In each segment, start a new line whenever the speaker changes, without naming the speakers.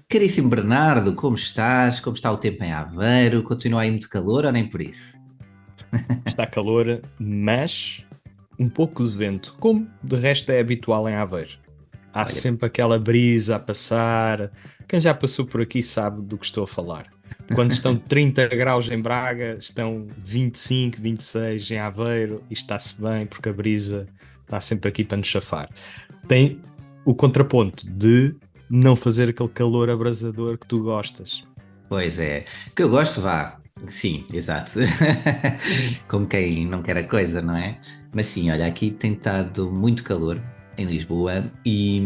Caríssimo Bernardo, como estás? Como está o tempo em Aveiro? Continua aí muito calor ou nem por isso?
Está calor, mas um pouco de vento, como de resto é habitual em Aveiro. Há
Olha,
sempre aquela brisa a passar. Quem já passou por aqui sabe do que estou a falar. Quando estão 30 graus em Braga, estão 25, 26 em Aveiro e está-se bem porque a brisa está sempre aqui para nos chafar. Tem o contraponto de não fazer aquele calor abrasador que tu gostas.
pois é, que eu gosto, vá. Sim, exato. Como quem não quer a coisa, não é? Mas sim, olha, aqui tem estado muito calor em Lisboa e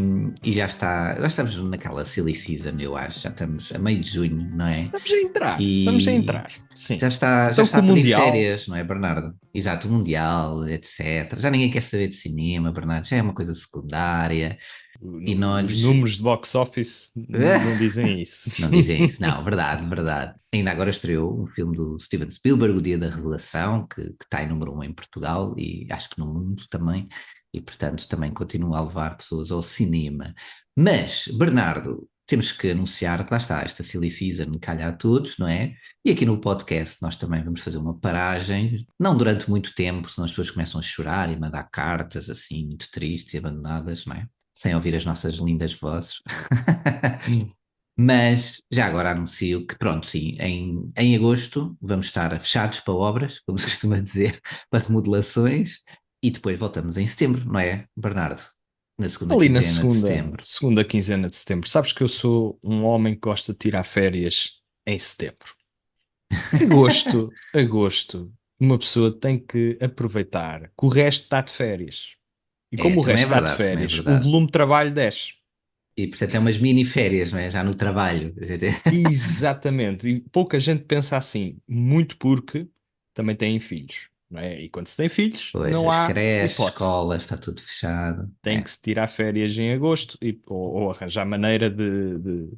já estamos naquela silly season, eu acho. Já estamos a meio de junho, não é?
Estamos a
E
entrar, sim.
já
Então
está
com
a
o
pedir
Mundial.
férias, não é, Bernardo? Exato, o Mundial, etc. Já ninguém quer saber de cinema, Bernardo, já é uma coisa secundária. E
Os
nós.
números de box office não dizem isso.
Não dizem isso, não, verdade, verdade. Ainda agora estreou um filme do Steven Spielberg, O Dia da Revelação, que está em número um em Portugal e acho que no mundo também, e portanto também continua a levar pessoas ao cinema. Mas, Bernardo, temos que anunciar que lá está, esta silly season calha a todos, não é? E aqui no podcast nós também vamos fazer uma paragem, não durante muito tempo, senão as pessoas começam a chorar e mandar cartas assim, muito tristes e abandonadas, não é? Sem ouvir as nossas lindas vozes. Mas já agora anuncio que, pronto, sim, em agosto vamos estar fechados para obras, como se costuma dizer, para remodelações, e depois voltamos em setembro, não é, Bernardo? Na segunda
Ali na
quinzena de
segunda,
setembro.
segunda quinzena de setembro. Sabes que eu sou um homem que gosta de tirar férias em setembro. Agosto, uma pessoa tem que aproveitar que o resto está de férias. E
É,
como o
também
resto
é
está de
verdade, também é
férias, o
verdade.
volume de trabalho desce.
E portanto é umas mini férias, não é? Já no trabalho.
Exatamente. E pouca gente pensa assim, muito porque também têm filhos, não é? E quando se tem filhos,
Pois,
não
as
há
creches,
hipótese.
escolas, está tudo fechado.
Tem
É,
que se tirar férias em agosto ou arranjar maneira de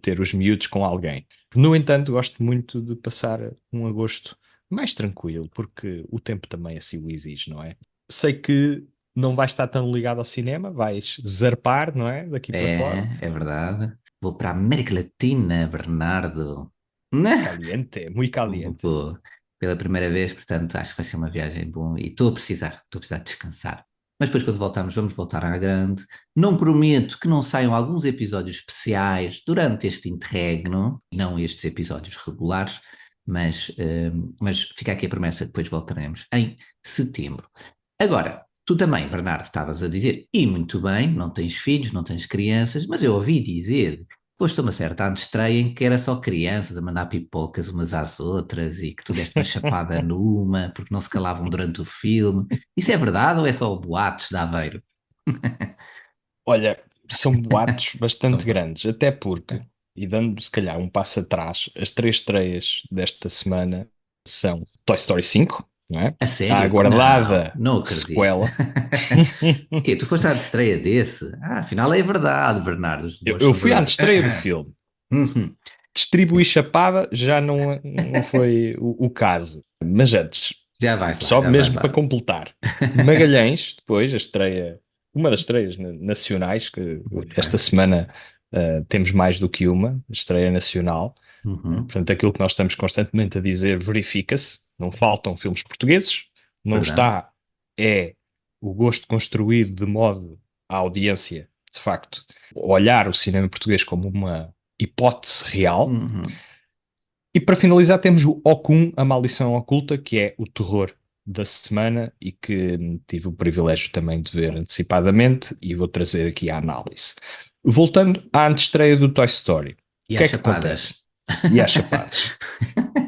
ter os miúdos com alguém. No entanto, gosto muito de passar um agosto mais tranquilo, porque o tempo também assim o exige, não é? Sei que não vais estar tão ligado ao cinema, vais zarpar, não é? Daqui para fora.
é verdade. Vou para a América Latina, Bernardo. Né?
Caliente, muito caliente.
Vou pela primeira vez, portanto, acho que vai ser uma viagem boa e estou a precisar de descansar. Mas depois, quando voltarmos, vamos voltar à grande. Não prometo que não saiam alguns episódios especiais durante este interregno, não estes episódios regulares, mas fica aqui a promessa que depois voltaremos em setembro. Agora, tu também, Bernardo, estavas a dizer, e muito bem, não tens filhos, não tens crianças, mas eu ouvi dizer, foste a uma certa antestreia em que era só crianças a mandar pipocas umas às outras e que tu deste uma chapada numa porque não se calavam durante o filme. Isso é verdade ou é só boatos de Aveiro?
Olha, são boatos bastante
Opa.
grandes, até porque, e dando se calhar um passo atrás, as três estreias desta semana são Toy Story 5, não é?
A
A
sério? Não,
aguardada
não acredito.
sequela.
O quê? Tu foste à antestreia desse? Ah, afinal é verdade, Bernardo, os
Eu,
rumores
eu
são
fui à
verdade.
antestreia do filme.
Uhum.
Distribuir chapada já não foi o caso. Mas antes,
Já vais lá,
só
já vais
mesmo
lá.
para completar, Magalhães, depois, a estreia, uma das estreias nacionais, que
Muito
esta
bem.
semana temos mais do que uma, estreia nacional.
Uhum.
Portanto, aquilo que nós estamos constantemente a dizer verifica-se. Não faltam filmes portugueses, não
Verdade.
está, é o gosto construído de modo a audiência, de facto, olhar o cinema português como uma hipótese real.
Uhum.
E para finalizar, temos o Okun, A Maldição Oculta, que é o terror da semana e que tive o privilégio também de ver antecipadamente e vou trazer aqui a análise. Voltando à antestreia do Toy Story, o
E
que
às
é que acontece?
chapadas?
E às chapadas.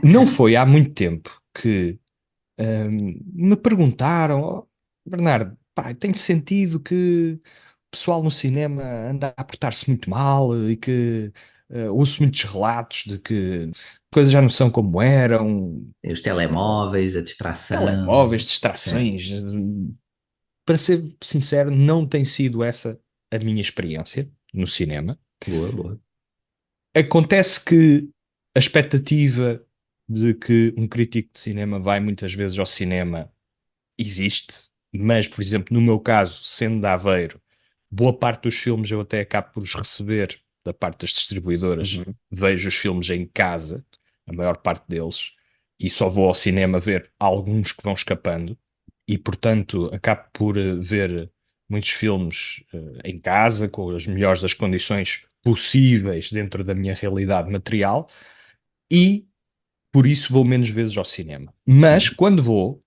Não foi há muito tempo que me perguntaram, "Oh, Bernardo, pá, tem sentido que o pessoal no cinema anda a portar-se muito mal e que ouço muitos relatos de que coisas já não são como eram,
Os telemóveis, a distração.
telemóveis,
Sim.
distrações. Para ser sincero, não tem sido essa a minha experiência no cinema.
Boa, boa.
Acontece que a expectativa de que um crítico de cinema vai muitas vezes ao cinema existe, mas, por exemplo, no meu caso, sendo de Aveiro, Boa parte dos filmes eu até acabo por os receber da parte das distribuidoras.
Uhum.
Vejo os filmes em casa, a maior parte deles, e só vou ao cinema ver alguns que vão escapando. E, portanto, acabo por ver muitos filmes em casa, com as melhores das condições possíveis dentro da minha realidade material, e por isso vou menos vezes ao cinema. Mas,
Sim.
quando vou,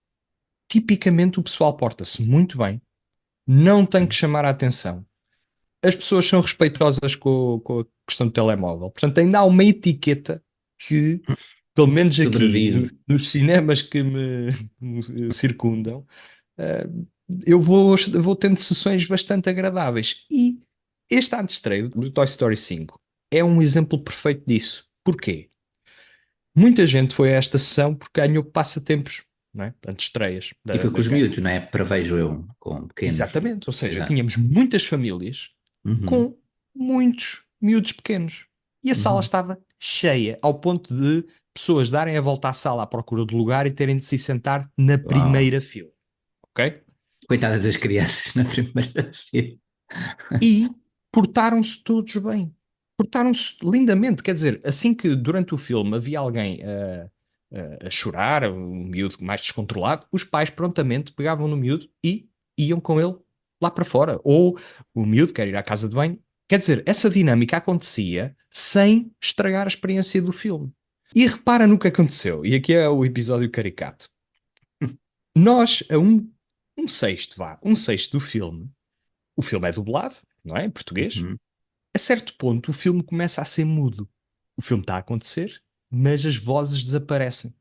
tipicamente o pessoal porta-se muito bem, não tem que
Sim.
chamar a atenção. As pessoas são respeitosas com a questão do telemóvel. Portanto, ainda há uma etiqueta que, pelo menos aqui
Sobrevive.
nos cinemas que me circundam, eh, vou tendo sessões bastante agradáveis. E este antestreio do Toy Story 5 é um exemplo perfeito disso. Porquê? Muita gente foi a esta sessão porque ganhou passatempos, não é? Antestreias
E foi com
da
os
gang.
miúdos, não é? Prevejo eu, com pequenos.
Exatamente, ou seja,
Exato.
tínhamos muitas famílias
Uhum.
com muitos miúdos pequenos. E a sala
Uhum.
estava cheia, ao ponto de pessoas darem a volta à sala à procura de lugar e terem de se sentar na
Uau.
primeira fila, ok?
Coitadas das crianças na primeira fila.
E portaram-se todos bem. Portaram-se lindamente. Quer dizer, assim que durante o filme havia alguém a chorar, um miúdo mais descontrolado, os pais prontamente pegavam no miúdo e iam com ele lá para fora. Ou o miúdo quer ir à casa de banho. Quer dizer, essa dinâmica acontecia sem estragar a experiência do filme. E repara no que aconteceu. E aqui é o episódio caricato. Nós, um sexto, vá, um sexto do filme, o filme é dublado, não é? Em português.
Uhum.
A certo ponto, o filme começa a ser mudo. O filme está a acontecer, mas as vozes desaparecem.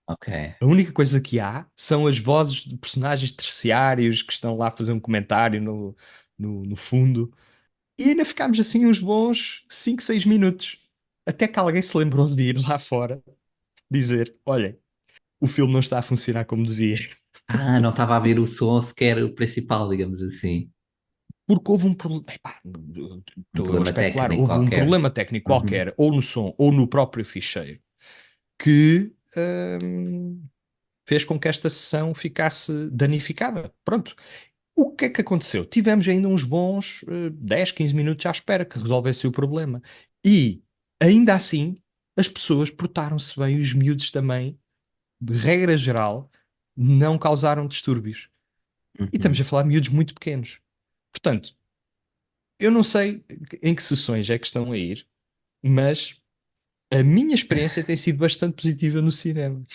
Ok.
A única coisa que há são as vozes de personagens terciários que estão lá a fazer um comentário no fundo. E ainda ficámos assim uns bons 5 6 minutos. Até que alguém se lembrou de ir lá fora dizer: Olhem, o filme não está a funcionar como devia.
Ah, não estava a ver o som sequer o principal, digamos assim.
Porque houve um problema.
Um
Estou a
problema
especular.
técnico
Houve um
qualquer.
problema técnico
Uhum.
qualquer, ou no som, ou no próprio ficheiro, que fez com que esta sessão ficasse danificada. Pronto. O que é que aconteceu? Tivemos ainda uns bons 10, 15 minutos à espera que resolvesse o problema. E, ainda assim, as pessoas portaram-se bem, os miúdos também, de regra geral, não causaram distúrbios. E estamos
Uhum.
a falar de miúdos muito pequenos. Portanto, eu não sei em que sessões é que estão a ir, mas a minha experiência tem sido bastante positiva no cinema.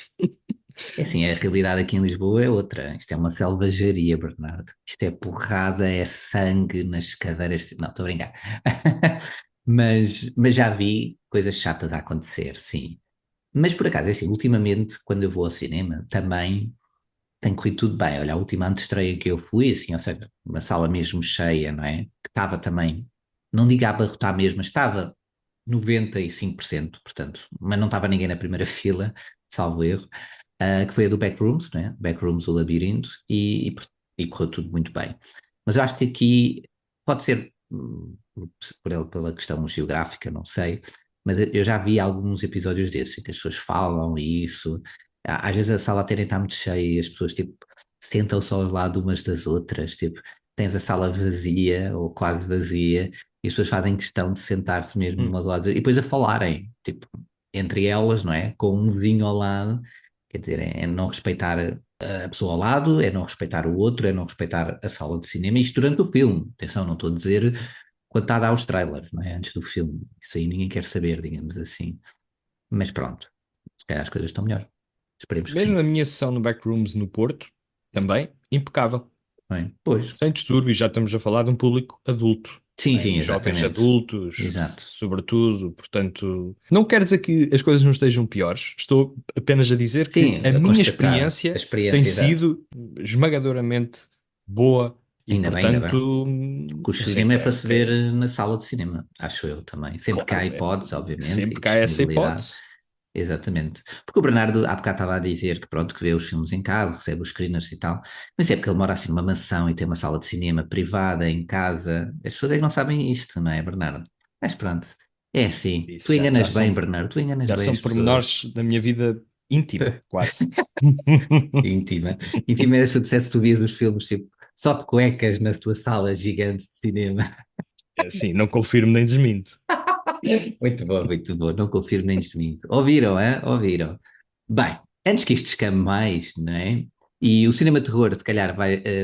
É assim, a realidade aqui em Lisboa é outra. Isto é uma selvageria, Bernardo. Isto é porrada, é sangue nas cadeiras. Não, estou a brincar. Mas já vi coisas chatas a acontecer, sim. Mas por acaso, é assim, ultimamente, quando eu vou ao cinema, também tem corrido tudo bem. Olha, a última antestreia que eu fui, assim, ou seja, uma sala mesmo cheia, não é? Que estava também, não digo a abarrotar mesmo, mas estava 95%, portanto, mas não estava ninguém na primeira fila, salvo erro, que foi a do Backrooms, não é? Backrooms, o Labirinto, e correu tudo muito bem. Mas eu acho que aqui pode ser pela questão geográfica, não sei, mas eu já vi alguns episódios desses, em que as pessoas falam e isso. Às vezes a sala até nem está muito cheia e as pessoas tipo sentam só ao lado umas das outras, tipo, tens a sala vazia ou quase vazia e as pessoas fazem questão de sentar-se mesmo
Hum.
umas ao lado e depois a falarem, tipo, entre elas, não é? Com um vizinho ao lado, quer dizer, é não respeitar a pessoa ao lado, é não respeitar o outro, é não respeitar a sala de cinema, isto durante o filme. Atenção, não estou a dizer quando está a dar os trailers, não é? Antes do filme. Isso aí ninguém quer saber, digamos assim. Mas pronto, se calhar as coisas estão melhor. Esperemos que
Mesmo
sim.
a minha sessão no Backrooms no Porto, também, impecável.
Não é? Pois.
Sem distúrbios, já estamos a falar de um público adulto,
Sim,
né?
sim,
Jovens
exatamente.
adultos,
Exato.
sobretudo. Portanto, não quer dizer que as coisas não estejam piores. Estou apenas a dizer que
Sim,
a
a
minha
constatar a
experiência tem
experiência, exato.
sido esmagadoramente boa e,
Ainda bem, ainda bem.
portanto,
Porque o cinema é para
reitero
se
que
ver na sala de cinema, acho eu também. Sempre que há
claro,
hipóteses, obviamente,
sempre
e
que há essa
disponibilidade.
hipótese.
Exatamente. Porque o Bernardo há bocado estava a dizer que pronto, que vê os filmes em casa, recebe os screeners e tal, mas é porque ele mora assim numa mansão e tem uma sala de cinema privada em casa. As pessoas é que não sabem isto, não é, Bernardo? Mas pronto, é assim. Tu
Isso
enganas bem, Bernardo, tu enganas
já
bem
são
as pessoas.
pormenores da minha vida íntima, quase.
Íntima. Íntima era se eu dissesse que tu vias os filmes, tipo. Só de cuecas na tua sala gigante de cinema.
Sim, não confirmo nem desminto.
Muito bom, muito bom. Não confirmo nem desminto. Ouviram, é? Ouviram. Bem, antes que isto escame mais, não é? E o cinema de terror, se calhar,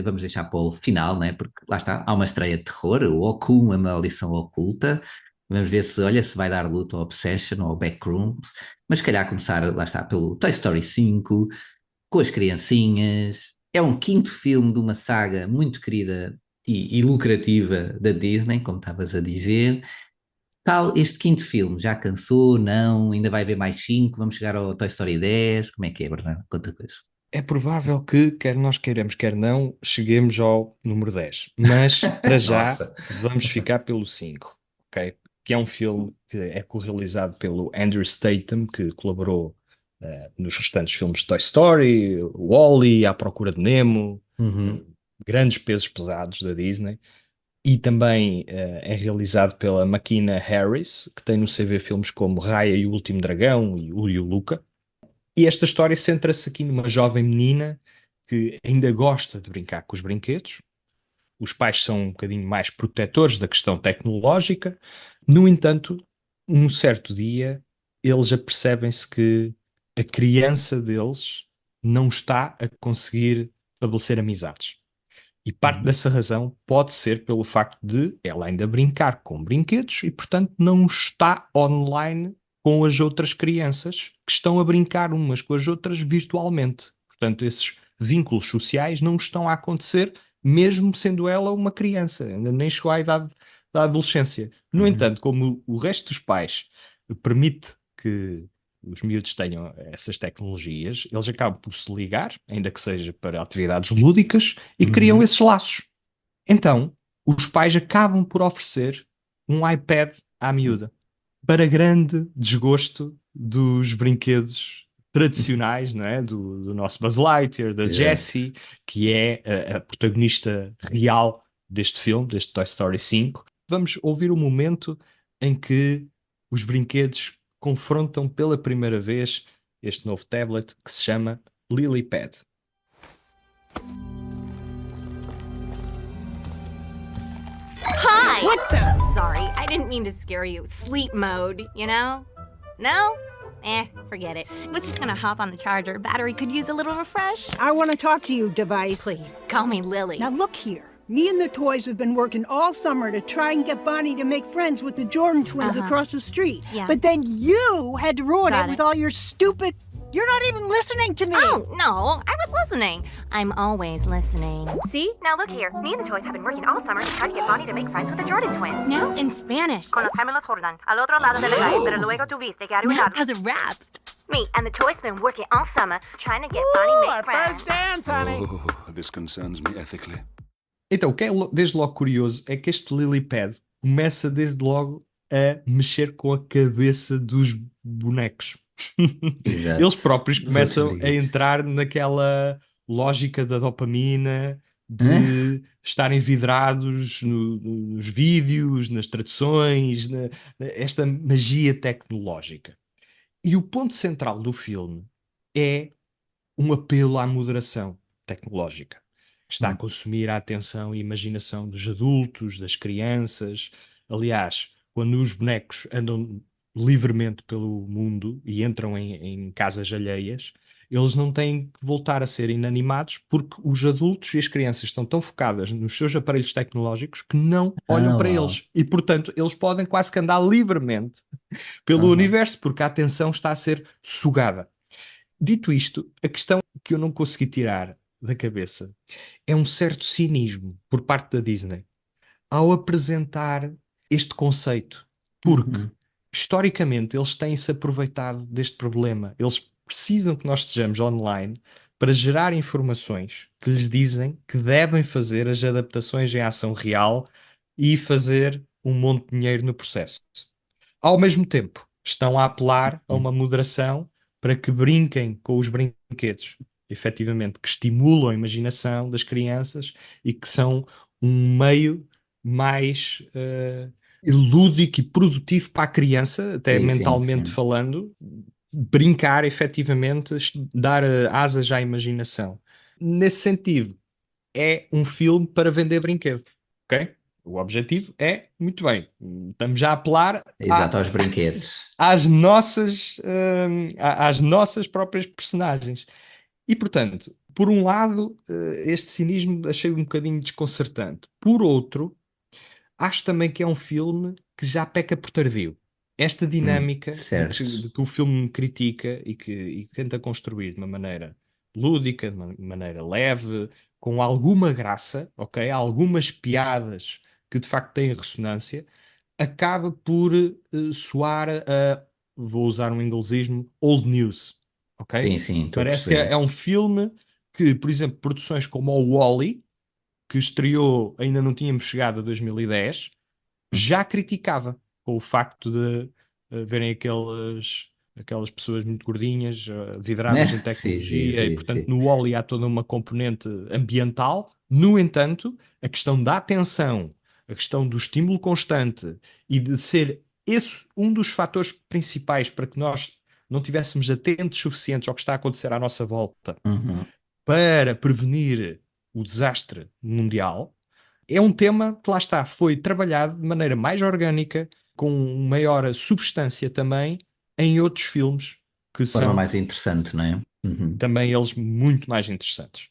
vamos deixar para o final, não é? Porque lá está, há uma estreia de terror, o Okun, a Maldição Oculta. Vamos ver se, olha, se vai dar luta ao Obsession ou ao Backrooms. Mas se calhar começar, lá está, pelo Toy Story 5, com as criancinhas. É um quinto filme de uma saga muito querida e lucrativa da Disney, como estavas a dizer. Tal, este quinto filme já cansou? Não? Ainda vai haver mais cinco? Vamos chegar ao Toy Story 10? Como é que é, Bernardo? Conta coisa.
É provável que, quer nós queiramos, quer não, cheguemos ao número 10. Mas, para já,
Nossa.
vamos ficar pelo 5, ok? Que é um filme que é co-realizado pelo Andrew Statham, que colaborou nos restantes filmes de Toy Story, Wall-E, À Procura de Nemo,
Uhum,
grandes pesos pesados da Disney. E também é realizado pela Makina Harris, que tem no CV filmes como Raya e o Último Dragão e Uri e o Luca. E esta história centra-se aqui numa jovem menina que ainda gosta de brincar com os brinquedos. Os pais são um bocadinho mais protetores da questão tecnológica. No entanto, um certo dia, eles apercebem-se que a criança deles não está a conseguir estabelecer amizades. E parte
uhum,
dessa razão pode ser pelo facto de ela ainda brincar com brinquedos e, portanto, não está online com as outras crianças que estão a brincar umas com as outras virtualmente. Portanto, esses vínculos sociais não estão a acontecer, mesmo sendo ela uma criança, ainda nem chegou à idade da adolescência. No
uhum,
entanto, como o resto dos pais permite que os miúdos tenham essas tecnologias, eles acabam por se ligar, ainda que seja para atividades lúdicas, e criam
uhum.
esses laços. Então, os pais acabam por oferecer um iPad à miúda, para grande desgosto dos brinquedos tradicionais, não é? Do nosso Buzz Lightyear, da
Exato.
Jessie, que é a protagonista real deste filme, deste Toy Story 5. Vamos ouvir o momento em que os brinquedos confrontam pela primeira vez este novo tablet que se chama LilyPad.
Hi! What the? Sorry, I didn't mean to scare you. Sleep mode, you know? No? Forget it. Was just gonna hop on the charger. Battery could use a little refresh.
I want to talk to you, device.
Please, call me Lily.
Now look here. Me and the toys have been working all summer to try and get Bonnie to make friends with the Jordan twins across the street.
Yeah.
But then you had to ruin
Got
it with
it.
all your stupid... You're not even listening to me!
Oh, no, I was listening. I'm always listening. See? Now look here. Me and the toys have been working all summer to try to get Bonnie to make friends with the Jordan twins. Now in Spanish.
Con los gemelos Jordan, al otro lado de la calle, pero luego tuviste que
Now
arruinar.
has a rap.
Me and the toys been working all summer trying to get Bonnie make friends.
dance, honey!
Oh, this concerns me ethically.
Então, o que é desde logo curioso é que este LilyPad começa desde logo a mexer com a cabeça dos bonecos.
Exato.
Eles próprios
Dos outros
começam a
brinquedos.
entrar naquela lógica da dopamina,
Hã?
de estarem vidrados nos vídeos, nas traduções, esta magia tecnológica. E o ponto central do filme é um apelo à moderação tecnológica, que está a consumir a atenção e imaginação dos adultos, das crianças. Aliás, quando os bonecos andam livremente pelo mundo e entram em casas alheias, eles não têm que voltar a ser inanimados porque os adultos e as crianças estão tão focadas nos seus aparelhos tecnológicos que não olham
Ah,
para
uau.
eles. E, portanto, eles podem quase que andar livremente pelo
Aham.
universo porque a atenção está a ser sugada. Dito isto, a questão que eu não consegui tirar da cabeça é um certo cinismo por parte da Disney ao apresentar este conceito, porque
Uhum.
historicamente eles têm-se aproveitado deste problema. Eles precisam que nós estejamos online para gerar informações que lhes dizem que devem fazer as adaptações em ação real e fazer um monte de dinheiro no processo. Ao mesmo tempo, estão a apelar a uma moderação para que brinquem com os brinquedos, efetivamente, que estimulam a imaginação das crianças e que são um meio mais lúdico e produtivo para a criança, até
Sim, sim,
mentalmente
sim.
falando, brincar efetivamente, dar asas à imaginação. Nesse sentido, é um filme para vender brinquedo, ok? O objetivo é, muito bem, estamos já a apelar
Exato, aos brinquedos.
às nossas próprias personagens. E, portanto, por um lado, este cinismo achei um bocadinho desconcertante. Por outro, acho também que é um filme que já peca por tardio. Esta dinâmica
Certo.
de que o filme critica e que tenta construir de uma maneira lúdica, de uma maneira leve, com alguma graça, ok? Algumas piadas que de facto têm ressonância, acaba por soar a, vou usar um inglesismo, old news, ok?
Sim, sim, estou a
Parece que
perceber.
é um filme que, por exemplo, produções como o Wall-E, que estreou, ainda não tínhamos chegado a 2010, já criticava com o facto de verem aquelas pessoas muito gordinhas, vidradas em
Sim, sim,
tecnologia, e
sim,
portanto
sim.
no Wall-E há toda uma componente ambiental. No entanto, a questão da atenção, a questão do estímulo constante e de ser esse um dos fatores principais para que nós não tivéssemos atentos suficientes ao que está a acontecer à nossa volta
Uhum.
para prevenir o desastre mundial, é um tema que lá está, foi trabalhado de maneira mais orgânica, com maior substância também, em outros filmes que
De forma
são
mais interessante, não é? Uhum.
também eles muito mais interessantes.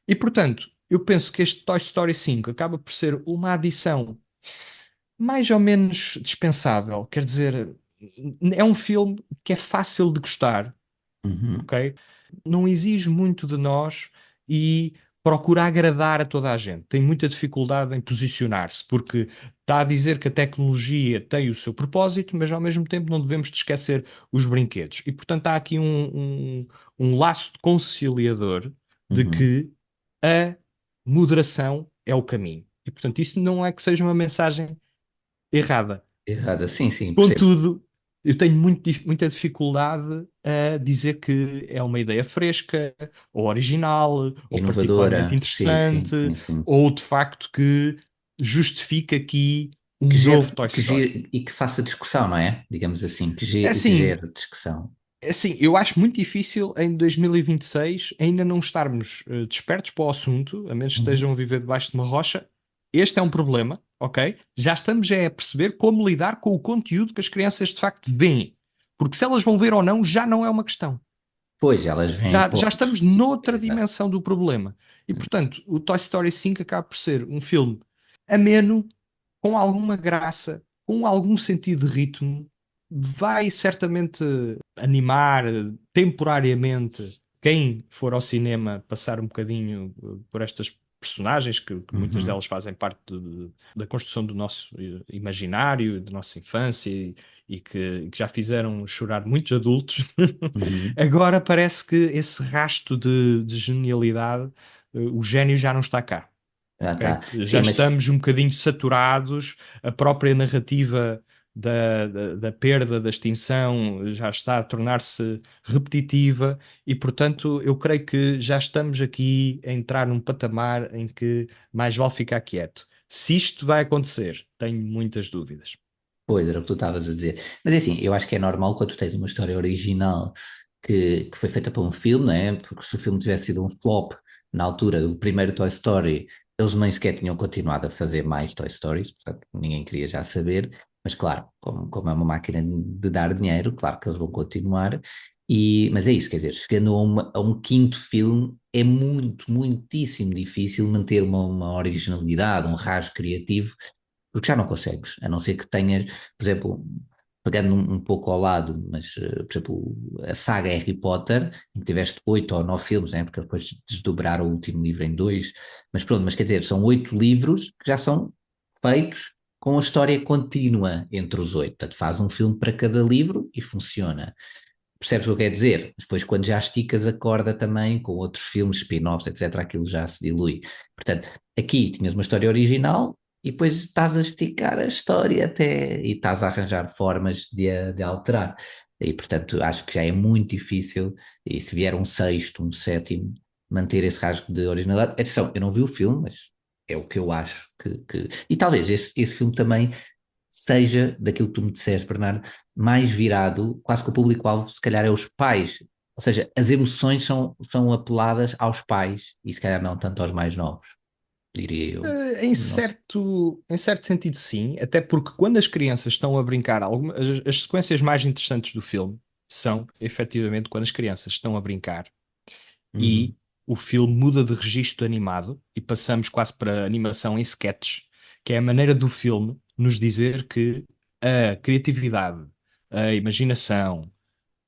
E portanto, eu penso que este Toy Story 5 acaba por ser uma adição mais ou menos dispensável. Quer dizer, é um filme que é fácil de gostar,
Uhum.
ok? Não exige muito de nós e procura agradar a toda a gente. Tem muita dificuldade em posicionar-se, porque está a dizer que a tecnologia tem o seu propósito, mas ao mesmo tempo não devemos de esquecer os brinquedos. E portanto há aqui um laço conciliador de
Uhum.
que a moderação é o caminho. E portanto isso não é que seja uma mensagem errada.
Errada, sim, sim, percebo.
Contudo, eu tenho muita dificuldade a dizer que é uma ideia fresca, ou original, ou particularmente
Inovadora, sim, sim,
interessante,
sim, sim.
ou de facto que justifica aqui
Que
um novo
gere,
Toy Story.
e que faça discussão, não é? Digamos assim,
É
que
assim,
gere discussão.
eu acho muito difícil em 2026 ainda não estarmos despertos para o assunto, a menos que
Uhum.
estejam a viver debaixo de uma rocha. Este é um problema, ok? Já estamos já a perceber como lidar com o conteúdo que as crianças de facto veem. Porque se elas vão ver ou não, já não é uma questão.
Pois, elas vêm,
Já
ponto.
estamos noutra
Exato.
dimensão do problema. E, portanto, o Toy Story 5 acaba por ser um filme ameno, com alguma graça, com algum sentido de ritmo, vai certamente animar temporariamente quem for ao cinema passar um bocadinho por estas personagens, que muitas
Uhum.
delas fazem parte da construção do nosso imaginário, da nossa infância e que já fizeram chorar muitos adultos.
Uhum.
Agora parece que esse rasto de genialidade, o gênio já não está cá.
Já está.
Ok?
Sim,
Já
mas
estamos um bocadinho saturados, a própria narrativa da perda, da extinção, já está a tornar-se repetitiva e, portanto, eu creio que já estamos aqui a entrar num patamar em que mais vale ficar quieto. Se isto vai acontecer, tenho muitas dúvidas.
pois, era o que tu estavas a dizer. Mas é assim, eu acho que é normal quando tu tens uma história original que foi feita para um filme, não é? Porque se o filme tivesse sido um flop na altura do primeiro Toy Story, eles nem sequer tinham continuado a fazer mais Toy Stories, portanto ninguém queria já saber. Mas claro, como é uma máquina de dar dinheiro, claro que eles vão continuar. Mas é isso, quer dizer, chegando a um quinto filme, é muitíssimo difícil manter uma originalidade, um rasgo criativo porque já não consegues, a não ser que tenhas, por exemplo, pegando um pouco ao lado, mas, por exemplo, a saga Harry Potter, em que tiveste 8 ou 9 filmes, né? Porque depois desdobraram o último livro em dois, mas pronto, mas quer dizer, são 8 livros que já são feitos com a história contínua entre os 8. Portanto, faz um filme para cada livro e funciona. Percebes o que eu quero dizer? Depois, quando já esticas a corda também, com outros filmes, spin-offs, etc., aquilo já se dilui. Portanto, aqui tinhas uma história original e depois estás a esticar a história até e estás a arranjar formas de alterar. E, portanto, acho que já é muito difícil, e se vier um sexto, um sétimo, manter esse rasgo de originalidade. Atenção, eu não vi o filme, mas é o que eu acho que... E talvez esse filme também seja, daquilo que tu me disseste, Bernardo, mais virado, quase que o público-alvo, se calhar, é os pais. Ou seja, as emoções são apeladas aos pais e se calhar não tanto aos mais novos. diria eu.
Em certo sentido, sim, até porque quando as crianças estão a brincar, as sequências mais interessantes do filme são, efetivamente, quando as crianças estão a brincar
Uhum.
e o filme muda de registro animado e passamos quase para animação em sketches, que é a maneira do filme nos dizer que a criatividade, a imaginação,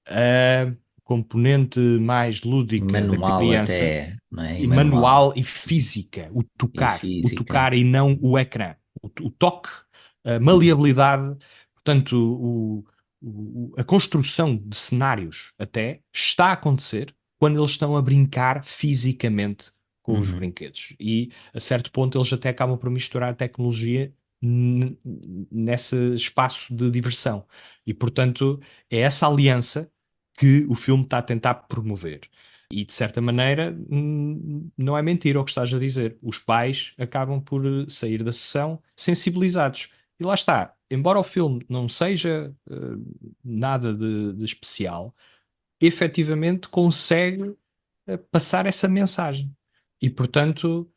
a componente mais lúdica da
Manual
criança,
até, não é? E
e
manual
manual e física, o
e
tocar, o
física.
tocar e não o ecrã, o toque, a maleabilidade, portanto, a construção de cenários até está a acontecer quando eles estão a brincar fisicamente com os
Uhum.
brinquedos. E a certo ponto eles até acabam por misturar tecnologia nesse espaço de diversão. E portanto é essa aliança que o filme está a tentar promover. E de certa maneira, não é mentira o que estás a dizer. Os pais acabam por sair da sessão sensibilizados. E lá está. Embora o filme não seja nada de especial, efetivamente consegue passar essa mensagem. E portanto,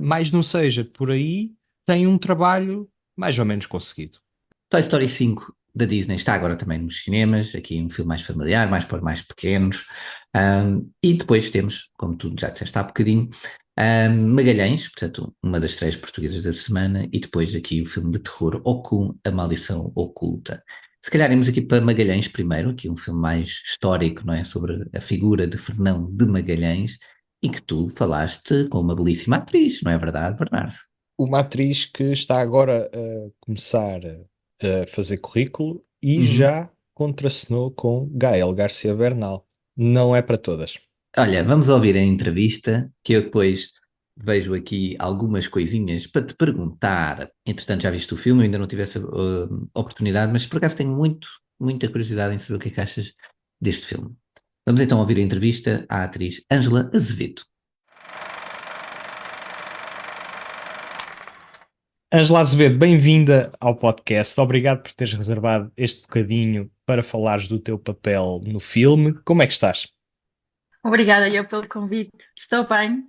mais não seja por aí, tem um trabalho mais ou menos conseguido.
Toy Story 5 da Disney está agora também nos cinemas, aqui um filme mais familiar, mais para mais pequenos. E depois temos, como tu já disseste há bocadinho, Magalhães, portanto, uma das três portuguesas da semana, e depois aqui o filme de terror Okun, A Maldição Oculta. Se calhar iremos aqui para Magalhães primeiro, aqui um filme mais histórico, não é? Sobre a figura de Fernão de Magalhães, e que tu falaste com uma belíssima atriz, não é verdade, Bernardo?
Uma atriz que está agora a começar a fazer currículo e
Uhum.
já contracenou com Gael Garcia Bernal. Não é para todas.
Olha, vamos ouvir a entrevista, que eu depois vejo aqui algumas coisinhas para te perguntar. Entretanto, já viste o filme, eu ainda não tive essa oportunidade, mas por acaso tenho muita curiosidade em saber o que é que achas deste filme. Vamos então ouvir a entrevista à atriz Ângela Azevedo.
Ângela Azevedo, bem-vinda ao podcast. Obrigado por teres reservado este bocadinho para falares do teu papel no filme. Como é que estás?
Obrigada eu pelo convite. Estou bem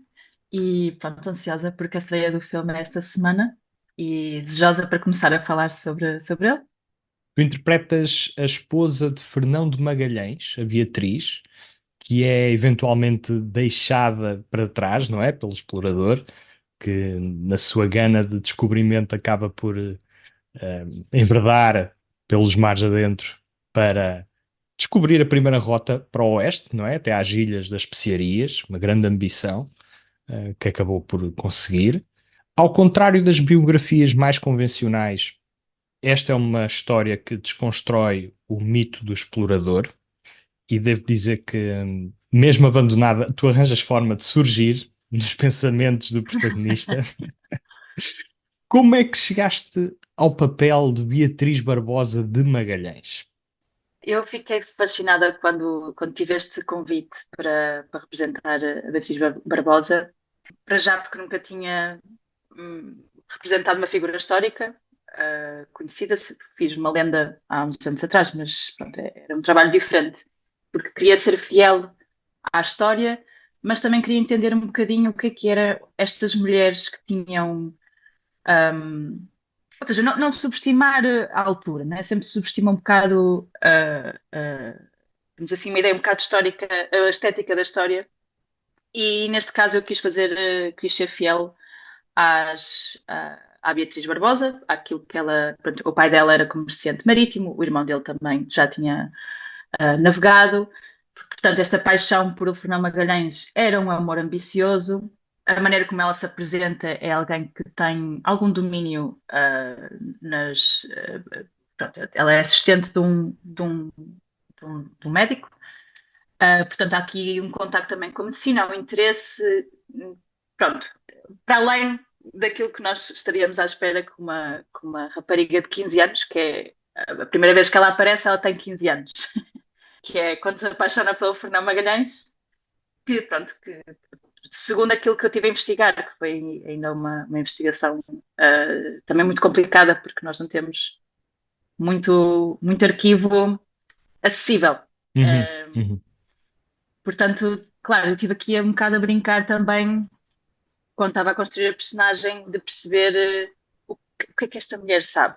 e pronto, ansiosa porque a estreia do filme é esta semana e desejosa para começar a falar sobre ele.
Tu interpretas a esposa de Fernão de Magalhães, a Beatriz, que é eventualmente deixada para trás, não é? Pelo explorador, que na sua gana de descobrimento acaba por enverdar pelos mares adentro para descobrir a primeira rota para o oeste, não é? Até às Ilhas das Especiarias, uma grande ambição, que acabou por conseguir. Ao contrário das biografias mais convencionais, esta é uma história que desconstrói o mito do explorador e devo dizer que, mesmo abandonada, tu arranjas forma de surgir nos pensamentos do protagonista. Como é que chegaste ao papel de Beatriz Barbosa de Magalhães?
Eu fiquei fascinada quando tive este convite para representar a Beatriz Barbosa, para já porque nunca tinha representado uma figura histórica conhecida, fiz uma lenda há uns anos atrás, mas pronto, era um trabalho diferente, porque queria ser fiel à história, mas também queria entender um bocadinho o que era estas mulheres que tinham, ou seja, não subestimar a altura, né? Sempre subestima um bocado, temos assim uma ideia um bocado histórica, a estética da história, e neste caso eu quis ser fiel à Beatriz Barbosa, àquilo que ela, pronto, o pai dela era comerciante marítimo, o irmão dele também já tinha navegado. Portanto, esta paixão por o Fernão Magalhães era um amor ambicioso. A maneira como ela se apresenta é alguém que tem algum domínio pronto, ela é assistente de um médico. Portanto, há aqui um contacto também com a medicina, há um interesse, pronto, para além daquilo que nós estaríamos à espera com uma rapariga de 15 anos, que é a primeira vez que ela aparece, ela tem 15 anos. Que é quando se apaixona pelo Fernão Magalhães, que pronto, que segundo aquilo que eu tive a investigar, que foi ainda uma investigação também muito complicada, porque nós não temos muito arquivo acessível.
Uhum.
Portanto, claro, eu estive aqui um bocado a brincar também quando estava a construir a personagem, de perceber o que é que esta mulher sabe,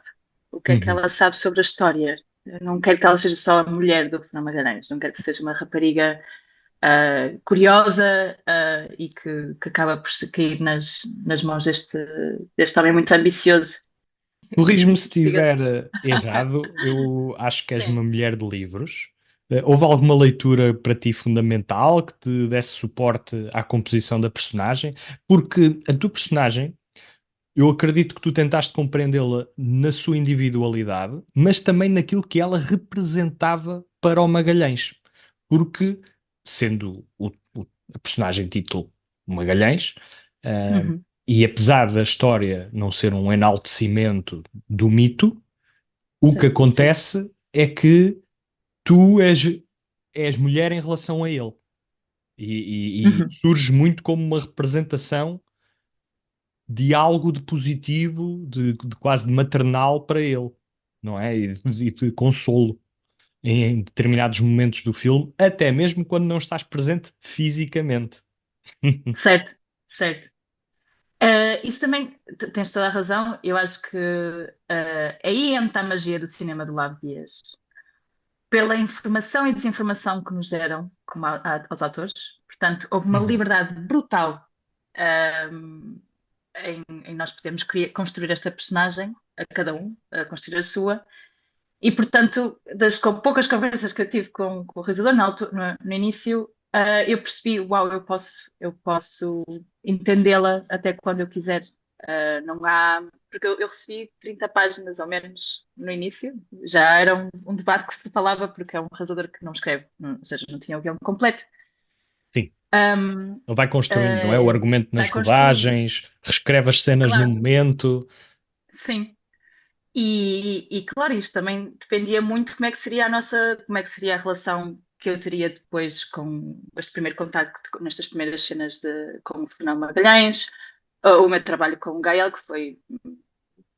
o que é que ela sabe sobre a história. Eu não quero que ela seja só a mulher do Fernão Magalhães, não quero que seja uma rapariga curiosa e que acaba por se cair nas mãos deste homem muito ambicioso.
Corrijo-me se estiver errado, eu acho que és
Sim.
uma mulher de livros. Houve alguma leitura para ti fundamental que te desse suporte à composição da personagem? Porque a tua personagem, eu acredito que tu tentaste compreendê-la na sua individualidade, mas também naquilo que ela representava para o Magalhães. Porque, sendo a personagem título Magalhães,
Uhum.
e apesar da história não ser um enaltecimento do mito, o que
Sim,
acontece é que tu és mulher em relação a ele. E
Uhum.
surges muito como uma representação de algo de positivo, de quase de maternal para ele, não é? E de consolo em determinados momentos do filme, até mesmo quando não estás presente fisicamente.
Certo, certo. Isso também, tens toda a razão. Eu acho que aí entra a magia do cinema do Lavo Dias. Pela informação e desinformação que nos deram aos atores. Portanto, houve uma liberdade brutal em nós podermos construir esta personagem, a cada um, a construir a sua. E, portanto, com poucas conversas que eu tive com o realizador no início, eu percebi, uau, eu posso entendê-la até quando eu quiser. Não há... Porque eu recebi 30 páginas, ou menos, no início. Já era um debate que se falava, porque é um realizador que não escreve, ou seja, não tinha o guião completo.
Sim.
Um,
Ele vai construindo, não é? O argumento nas
vai construindo,
rodagens, reescreve as cenas no
claro,
momento.
sim. E claro, isto também dependia muito como é que seria a relação que eu teria depois com este primeiro contacto, nestas primeiras cenas com o Fernão Magalhães, o meu trabalho com o Gael, que foi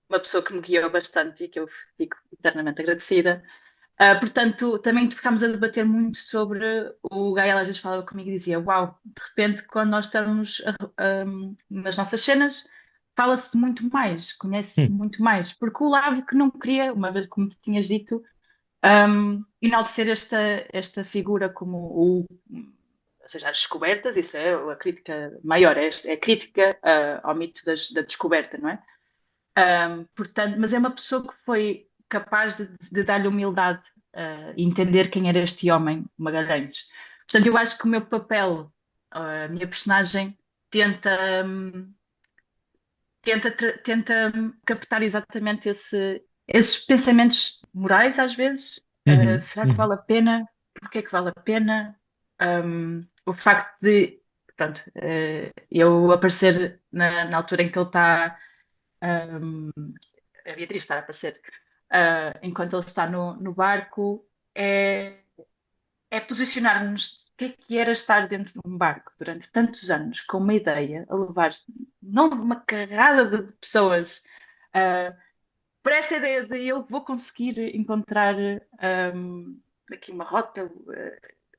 uma pessoa que me guiou bastante e que eu fico eternamente agradecida. Portanto, também ficámos a debater muito sobre. O Gael às vezes falava comigo e dizia: Uau, de repente, quando nós estamos nas nossas cenas, fala-se muito mais, conhece-se muito mais. Porque o Lávio que não queria, uma vez como tu tinhas dito, enaltecer esta figura como ou seja, as descobertas, isso é a crítica maior, é a crítica ao mito da descoberta, não é? Portanto, mas é uma pessoa que foi capaz de dar-lhe humildade e entender quem era este homem, Magalhães. Portanto, eu acho que o meu papel, a minha personagem, tenta captar exatamente esses pensamentos morais, às vezes. Será que vale a pena? Porquê é que vale a pena? O facto de, pronto, eu aparecer na altura em que ele está. A Beatriz estar a aparecer enquanto ele está no barco é posicionar-nos o que era estar dentro de um barco durante tantos anos com uma ideia a levar não uma carrada de pessoas para esta ideia de eu vou conseguir encontrar aqui uma rota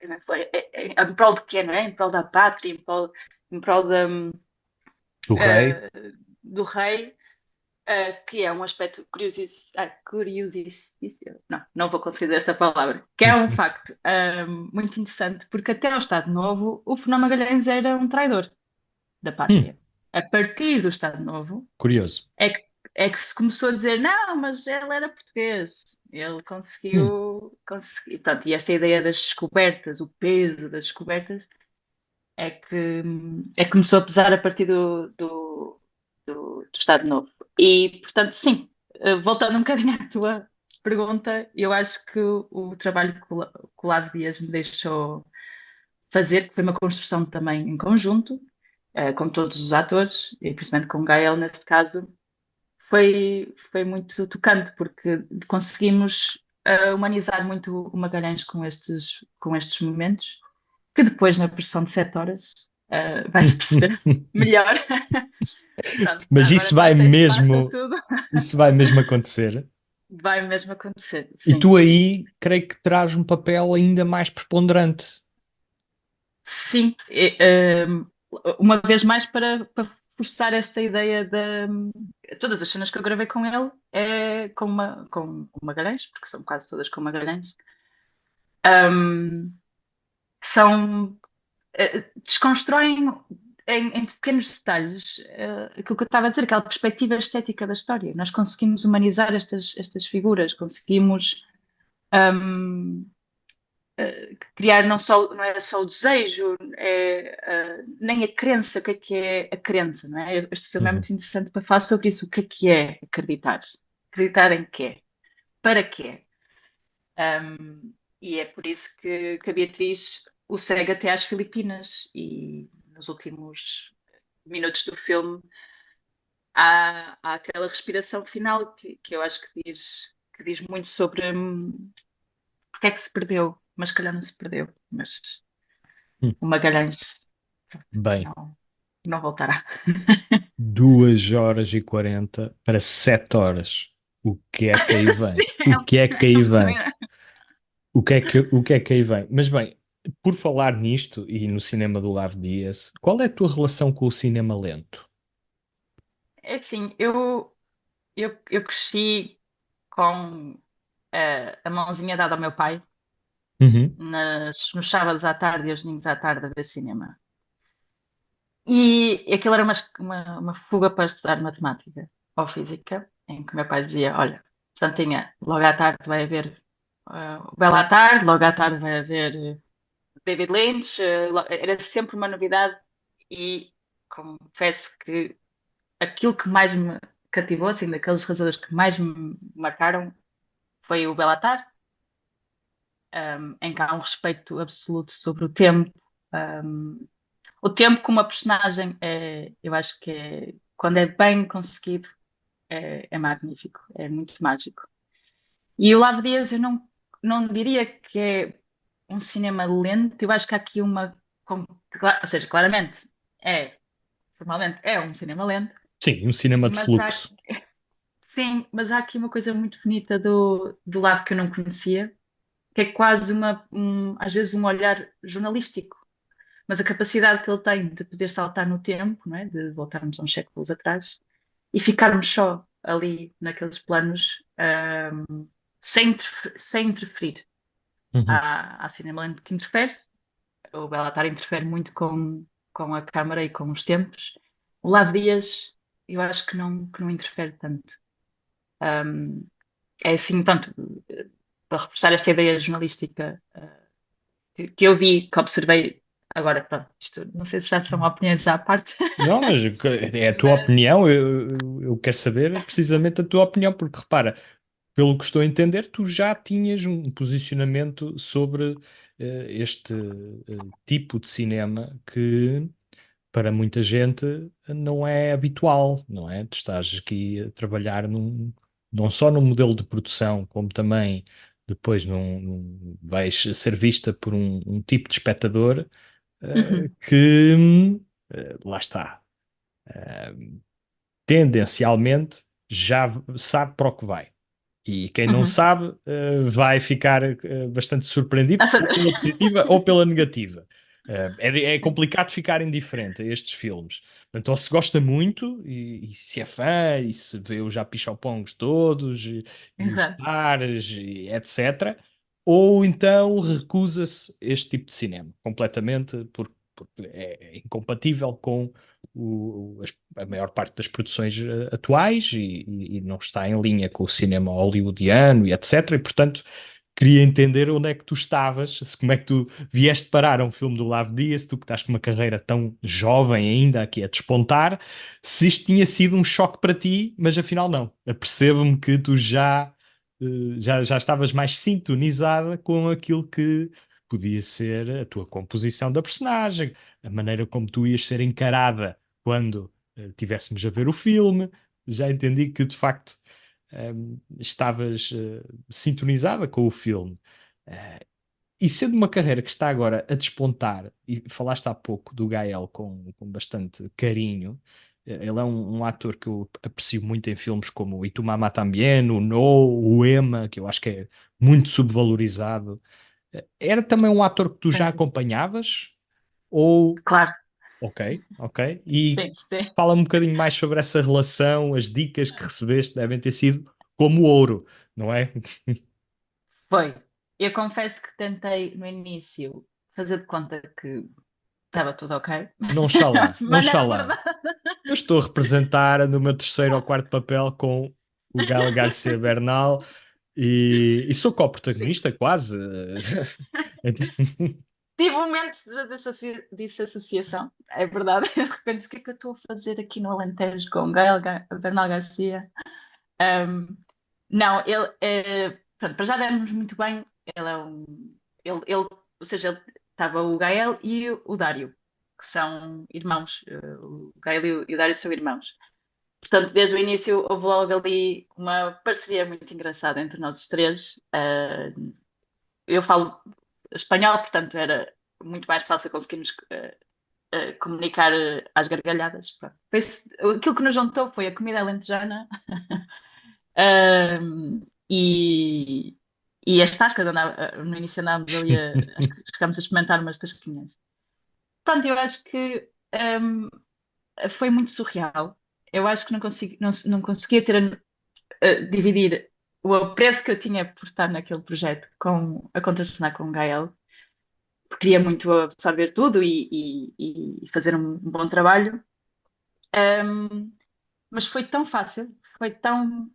em prol de quê, não é? Em prol da pátria, em prol
Do rei.
do rei. Que é um aspecto curiosíssimo, não vou conseguir esta palavra, que é um facto muito interessante, porque até ao Estado Novo o Fernão Magalhães era um traidor da pátria. A partir do Estado Novo
Curioso.
é que se começou a dizer, não, mas ele era português, ele conseguiu, pronto, e esta ideia das descobertas, o peso das descobertas, é que começou a pesar a partir do Estado Novo. E, portanto, sim, voltando um bocadinho à tua pergunta, eu acho que o trabalho que o Lavo Dias me deixou fazer, que foi uma construção também em conjunto, com todos os atores, e principalmente com o Gael neste caso, foi muito tocante, porque conseguimos humanizar muito o Magalhães com estes momentos, que depois na versão de 7 horas vai-se perceber melhor. Pronto,
Mas
agora
isso
não
vai
sei se
mesmo,
passa tudo.
isso vai mesmo acontecer.
Vai mesmo acontecer,
E
sim.
tu aí, creio que terás um papel ainda mais preponderante.
Sim, uma vez mais para reforçar esta ideia de todas as cenas que eu gravei com ele é com o Magalhães, porque são quase todas com Magalhães. Hum, são desconstroem em pequenos detalhes aquilo que eu estava a dizer, aquela perspectiva estética da história. Nós conseguimos humanizar estas figuras, conseguimos hum, criar não é só o desejo, nem a crença, o que é a crença, não é? Este filme é muito interessante para falar sobre isso, o que é acreditar? Acreditar em quê? Para quê? E é por isso que a Beatriz o segue até às Filipinas e nos últimos minutos do filme há aquela respiração final que eu acho que diz muito sobre porque é que se perdeu, mas se calhar não se perdeu, mas
Hum.
o Magalhães
Bem,
não voltará.
2 horas e 40 para 7 horas. O que é que aí vem? O que é que aí vem? O que é que aí vem? Mas bem, por falar nisto e no cinema do Lave Dias, qual é a tua relação com o cinema lento?
É assim, eu cresci com a mãozinha dada ao meu pai
Uhum.
nos sábados à tarde e aos domingos à tarde a ver cinema. E aquilo era uma fuga para estudar matemática ou física, em que o meu pai dizia: Olha, Santinha, logo à tarde vai haver o Bela à tarde, logo à tarde vai haver David Lynch, era sempre uma novidade. E confesso que aquilo que mais me cativou, assim, daqueles realizadores que mais me marcaram, foi o Bela à tarde, em que há um respeito absoluto sobre o tempo. Um, o tempo como uma personagem, eu acho que quando é bem conseguido, é magnífico, é muito mágico. E o Lavo Dias, eu não diria que é um cinema lento, eu acho que há aqui ou seja, claramente, formalmente é um cinema lento,
Sim, um cinema de
mas
fluxo.
sim, mas há aqui uma coisa muito bonita do lado que eu não conhecia, que é quase às vezes um olhar jornalístico, mas a capacidade que ele tem de poder saltar no tempo, não é? De voltarmos a uns séculos atrás e ficarmos só ali naqueles planos, sem interferir.
Uhum.
Há cinema lento que interfere, o Bellatar interfere muito com a câmara e com os tempos. O Lavo Dias, eu acho que não interfere tanto. Um, é assim, pronto, para reforçar esta ideia jornalística que eu vi, que observei agora, pronto, isto não sei se já são opiniões à parte,
Não, mas é a tua
mas
opinião. Eu quero saber precisamente a tua opinião, porque repara, pelo que estou a entender, tu já tinhas um posicionamento sobre este tipo de cinema que para muita gente não é habitual, não é? Tu estás aqui a trabalhar não só num modelo de produção, como também depois vais ser vista por um tipo de espectador que lá está, tendencialmente já sabe para o que vai. E quem não
uhum.
sabe, vai ficar bastante surpreendido, ou pela positiva ou pela negativa. É complicado ficar indiferente a estes filmes. Então, ou se gosta muito, e se é fã, e se vê os Japichopongos todos, e os
Exato.
Stars, e etc., ou então recusa-se este tipo de cinema completamente, porque é incompatível com a maior parte das produções atuais e não está em linha com o cinema hollywoodiano e etc. E, portanto, queria entender onde é que tu estavas, como é que tu vieste parar a um filme do Lavo Dias, tu que estás com uma carreira tão jovem ainda aqui a despontar, se isto tinha sido um choque para ti, mas afinal não. Apercebo-me que tu já estavas mais sintonizada com aquilo que podia ser a tua composição da personagem, a maneira como tu ias ser encarada quando tivéssemos a ver o filme. Já entendi que de facto estavas sintonizada com o filme. E sendo uma carreira que está agora a despontar, e falaste há pouco do Gael com bastante carinho, ele é um ator que eu aprecio muito em filmes como o Y Tu Mamá También, o No, o Emma, que eu acho que é muito subvalorizado. Era também um ator que tu já
Sim,
acompanhavas? Ou
claro.
Ok, ok. E
Sim, sim.
fala um bocadinho mais sobre essa relação, as dicas que recebeste devem ter sido como ouro, não é?
Foi. Eu confesso que tentei no início fazer de conta que estava tudo ok,
Nonchalant,
mas não era
nonchalant.
verdade.
Eu estou a representar no meu terceiro ou quarto papel com o Gael Garcia Bernal e sou
Sim.
co-protagonista quase.
Tive momentos de desassociação, é verdade. De repente, o que é que eu estou a fazer aqui no Alentejo com Bernal Garcia? Um, não, ele pronto, para já demos muito bem. Ele é um. Ou seja, estava o Gael e o Dário, que são irmãos. O Gael e o Dário são irmãos. Portanto, desde o início houve logo ali uma parceria muito engraçada entre nós os três. Eu falo espanhol, portanto era muito mais fácil conseguirmos comunicar às gargalhadas. Pronto. Aquilo que nos juntou foi a comida alentejana. E, e as tascas, no início andávamos ali, acho que chegámos a experimentar umas tasquinhas. Pronto, eu acho que foi muito surreal. Eu acho que não conseguia dividir o apreço que eu tinha por estar naquele projeto a contracenar com o Gael, porque queria muito absorver tudo e fazer um bom trabalho. Um, mas foi tão fácil, foi tão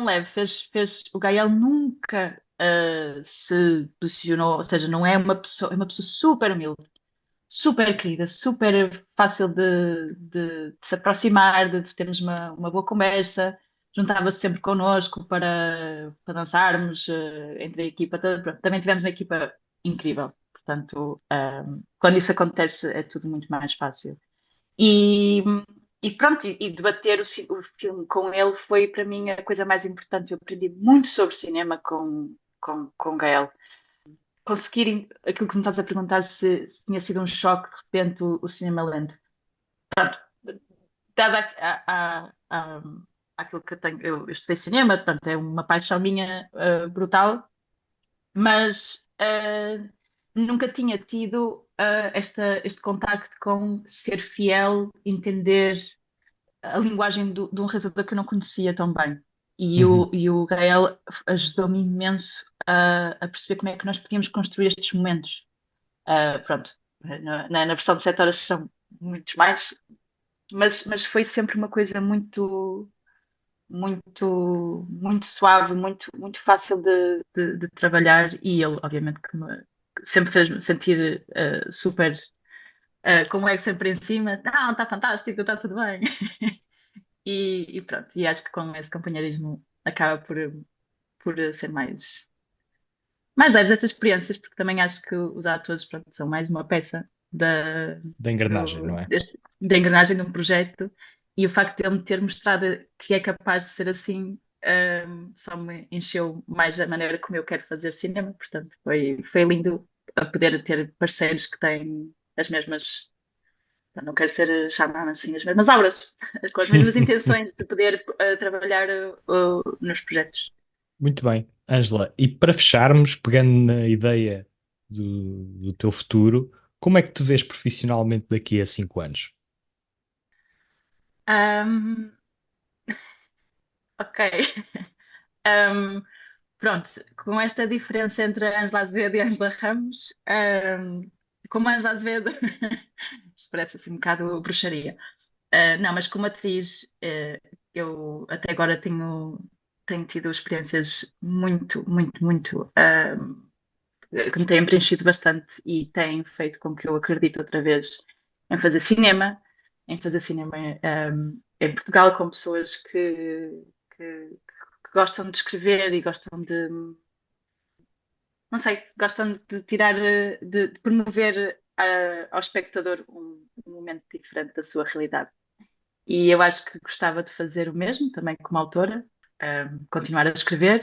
leve. O Gael nunca se posicionou, ou seja, não é uma pessoa super humilde, super querida, super fácil de se aproximar, de termos uma boa conversa. Juntava-se sempre connosco para dançarmos entre a equipa toda. Pronto, também tivemos uma equipa incrível. Portanto, quando isso acontece, é tudo muito mais fácil. E, e pronto, e debater o filme com ele foi para mim a coisa mais importante. Eu aprendi muito sobre cinema com o Gael. Conseguir aquilo que me estás a perguntar se tinha sido um choque de repente o cinema lento. Dada aquilo que eu tenho, eu estudei cinema, portanto é uma paixão minha brutal, mas nunca tinha tido este contacto com ser fiel, entender a linguagem de um realizador que eu não conhecia tão bem.
Uhum.
E o Gael ajudou-me imenso a perceber como é que nós podíamos construir estes momentos. Pronto, na versão de 7 horas são muitos mais, mas foi sempre uma coisa muito suave, muito fácil de trabalhar e ele, obviamente, que sempre fez-me sentir super com o ego sempre em cima. Não, está fantástico, está tudo bem. E pronto, e acho que com esse companheirismo acaba por ser mais leves estas experiências, porque também acho que os atores, pronto, são mais uma peça
Da engrenagem, não é?
da engrenagem de um projeto, e o facto de ele me ter mostrado que é capaz de ser assim, só me encheu mais a maneira como eu quero fazer cinema, portanto foi lindo a poder ter parceiros que têm as mesmas. Não quero ser chamada assim, as mesmas auras, com as mesmas intenções de poder trabalhar nos projetos.
Muito bem, Ângela. E para fecharmos, pegando na ideia do teu futuro, como é que te vês profissionalmente daqui a 5 anos?
Ahm, ok. Ahm, pronto, com esta diferença entre a Ângela Azevedo e a Ângela Ramos, como a Ângela Azevedo, isto parece assim um bocado bruxaria. Não, mas como atriz, eu até agora tenho tido experiências muito que me têm preenchido bastante e têm feito com que eu acredite outra vez em fazer cinema, em Portugal com pessoas que gostam de escrever e gostam não sei, gostam de tirar, de promover ao espectador um momento diferente da sua realidade. E eu acho que gostava de fazer o mesmo também como autora, continuar a escrever,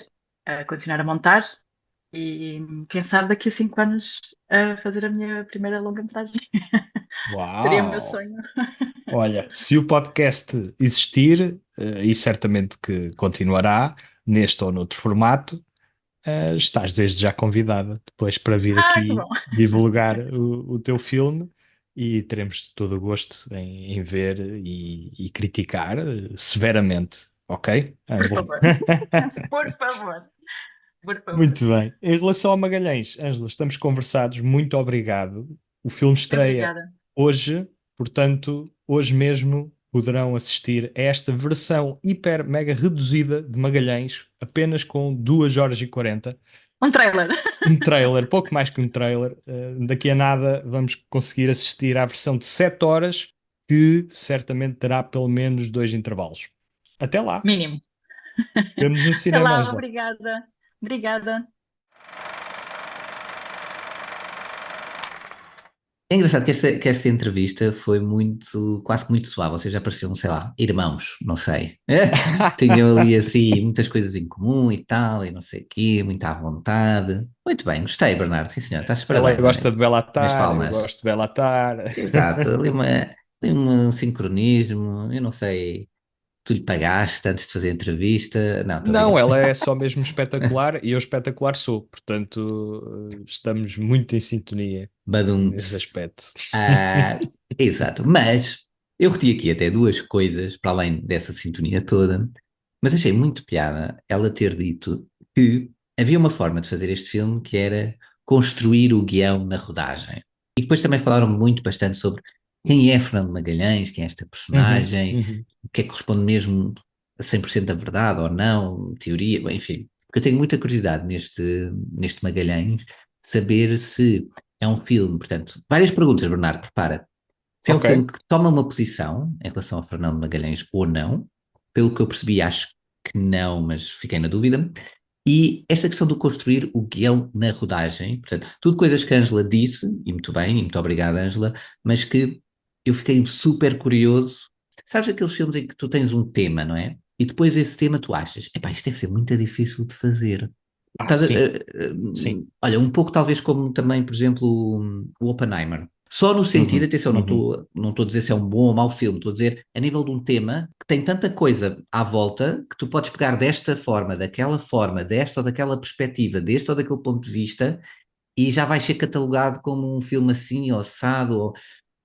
continuar a montar e quem sabe daqui a 5 anos fazer a minha primeira longa-metragem. Seria o meu
Uau!
sonho.
Olha, se o podcast existir, e certamente que continuará, neste ou noutro formato, estás desde já convidada depois para vir
Que
aqui
bom.
divulgar o teu filme e teremos todo o gosto em ver e criticar severamente, ok,
Por
Ângela?
favor. Por favor. Por favor.
Muito bem. Em relação a Magalhães, Ângela, estamos conversados. Muito obrigado. O filme estreia
Obrigada.
hoje, portanto, hoje mesmo poderão assistir a esta versão hiper mega reduzida de Magalhães, apenas com 2 horas e 40.
Um trailer.
Um trailer, pouco mais que um trailer. Daqui a nada vamos conseguir assistir à versão de 7 horas, que certamente terá pelo menos 2 intervalos. Até lá.
Mínimo.
Vemos no
Até
cinema,
lá,
Ângela.
obrigada. Obrigada.
É engraçado que esta entrevista foi quase que muito suave, ou seja, pareciam, sei lá, irmãos, não sei. Tinham ali assim muitas coisas em comum e tal, e não sei o quê, muito à vontade. Muito bem, gostei, Bernardo, sim senhor, estás de
Ela
parabéns,
gosta
olha.
de
Minhas
Belatar, eu
palmas.
gosto de Belatar.
Exato, ali um sincronismo, eu não sei, tu lhe pagaste antes de fazer a entrevista? Não, estou a
Não,
brincar.
ela é só mesmo espetacular e eu espetacular sou, portanto, estamos muito em sintonia nesse
Badum-ts.
aspecto.
Ah, exato, mas eu reti aqui até duas coisas, para além dessa sintonia toda, mas achei muito piada ela ter dito que havia uma forma de fazer este filme que era construir o guião na rodagem. E depois também falaram muito, bastante sobre quem é Fernando Magalhães, quem é esta
Uhum,
personagem,
uhum.
o que é que corresponde mesmo a 100% da verdade ou não, teoria, bem, enfim. Porque eu tenho muita curiosidade neste Magalhães, de saber se é um filme, portanto, várias perguntas, Bernardo, prepara. Se é um
Ok,
filme que toma uma posição em relação a Fernando Magalhães ou não, pelo que eu percebi, acho que não, mas fiquei na dúvida. E esta questão de construir o guião na rodagem, portanto, tudo coisas que a Ângela disse, e muito bem, e muito obrigado, Ângela, mas que eu fiquei super curioso. Sabes aqueles filmes em que tu tens um tema, não é? E depois esse tema tu achas, epá, isto deve ser muito difícil de fazer.
sim, sim.
Olha, um pouco talvez como também, por exemplo, o Oppenheimer. Só no sentido,
Uhum,
atenção, não
uhum,
estou não estou a dizer se é um bom ou mau filme, estou a dizer a nível de um tema que tem tanta coisa à volta que tu podes pegar desta forma, daquela forma, desta ou daquela perspectiva, deste ou daquele ponto de vista, e já vai ser catalogado como um filme assim, ou assado,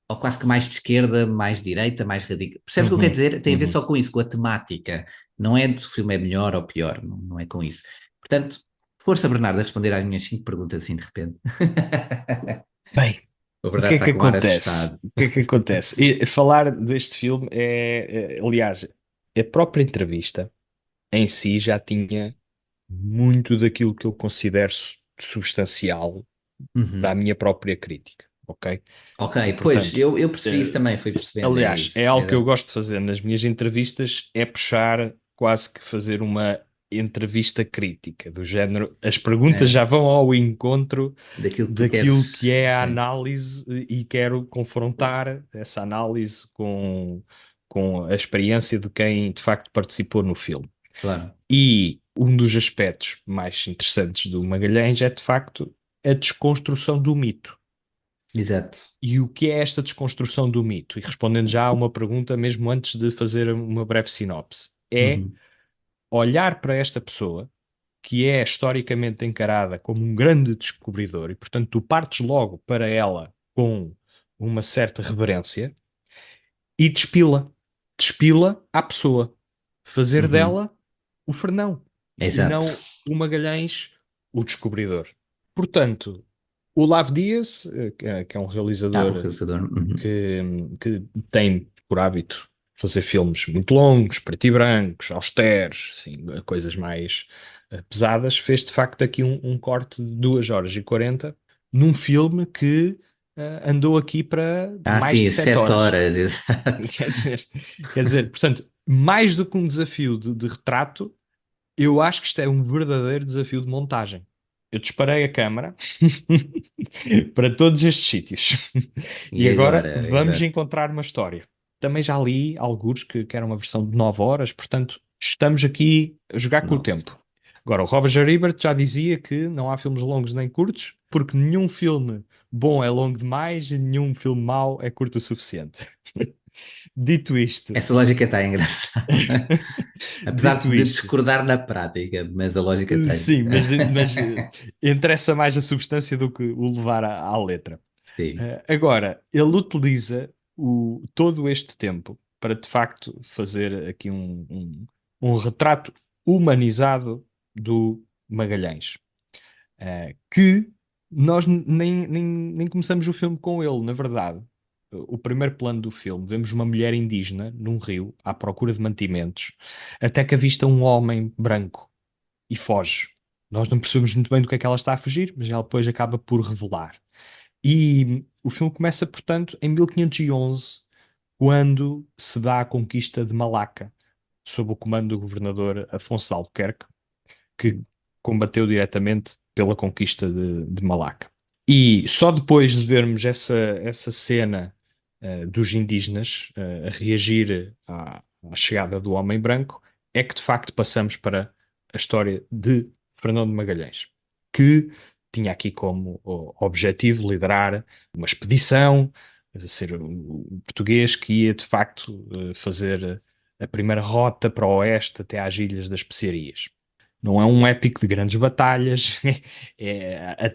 ou quase que mais de esquerda, mais de direita, mais radical. Percebes o que eu quero
uhum,
dizer? Tem a ver
uhum.
só com isso, com a temática. Não é de se o filme é melhor ou pior, não, não é com isso. Portanto, força, Bernardo, a responder às minhas 5 perguntas assim de repente.
Bem,
O
o
Bernardo
que é
está
que
com ar
acontece?
assustado.
O que é que acontece? E falar deste filme aliás, a própria entrevista em si já tinha muito daquilo que eu considero substancial para a
Uhum.
minha própria crítica, ok?
Ok,
E
pois,
portanto,
eu percebi isso
eh,
também, fui percebendo, é
aliás,
isso.
é algo que eu gosto de fazer nas minhas entrevistas, é puxar, quase que fazer uma entrevista crítica, do género, as perguntas já
Certo.
vão ao encontro
Daquilo que tu
daquilo
queres.
que é a
Sim,
análise e quero confrontar essa análise com a experiência de quem de facto participou no filme.
claro.
E um dos aspectos mais interessantes do Magalhães é de facto a desconstrução do mito.
Exato.
E o que é esta desconstrução do mito? E respondendo já a uma pergunta, mesmo antes de fazer uma breve sinopse, é
Uhum.
olhar para esta pessoa que é historicamente encarada como um grande descobridor, e portanto tu partes logo para ela com uma certa reverência e despila à pessoa, fazer
Uhum.
dela o Fernão e
Exato.
não o Magalhães, o descobridor. Portanto, o Lav Dias, que é um
Ah, o
realizador
realizador. Uhum.
que tem por hábito fazer filmes muito longos, preto e brancos, austeros, assim, coisas mais pesadas, fez de facto aqui um corte de 2 horas e 40 num filme que andou aqui para
Ah,
mais de
sim,
7
sete
horas.
horas, exato.
Quer dizer, quer dizer, portanto, mais do que um desafio de retrato, eu acho que isto é um verdadeiro desafio de montagem. Eu disparei a câmara para todos estes sítios. E
E
agora
agora?
vamos
Exato.
encontrar uma história. Também já li algures que era uma versão de 9 horas, portanto, estamos aqui a jogar com o
Nossa.
tempo. Agora, o Roger Ebert já dizia que não há filmes longos nem curtos, porque nenhum filme bom é longo demais e nenhum filme mau é curto o suficiente. Dito isto,
Essa lógica está engraçada. Apesar
dito
de
isto,
discordar na prática, mas a lógica tem.
sim, mas interessa mais a substância do que o levar à letra.
Sim.
Agora, ele utiliza todo este tempo para de facto fazer aqui um retrato humanizado do Magalhães, que nós nem começamos o filme com ele, na verdade. O primeiro plano do filme, vemos uma mulher indígena num rio à procura de mantimentos, até que avista um homem branco e foge. Nós não percebemos muito bem do que é que ela está a fugir, mas ela depois acaba por revelar. E o filme começa, portanto, em 1511, quando se dá a conquista de Malaca, sob o comando do governador Afonso de Albuquerque, que combateu diretamente pela conquista de Malaca. E só depois de vermos essa cena dos indígenas a reagir à chegada do homem branco, é que de facto passamos para a história de Fernão de Magalhães, que tinha aqui como objetivo liderar uma expedição, ser o português que ia de facto fazer a primeira rota para o oeste até às Ilhas das Especiarias. Não é um épico de grandes batalhas,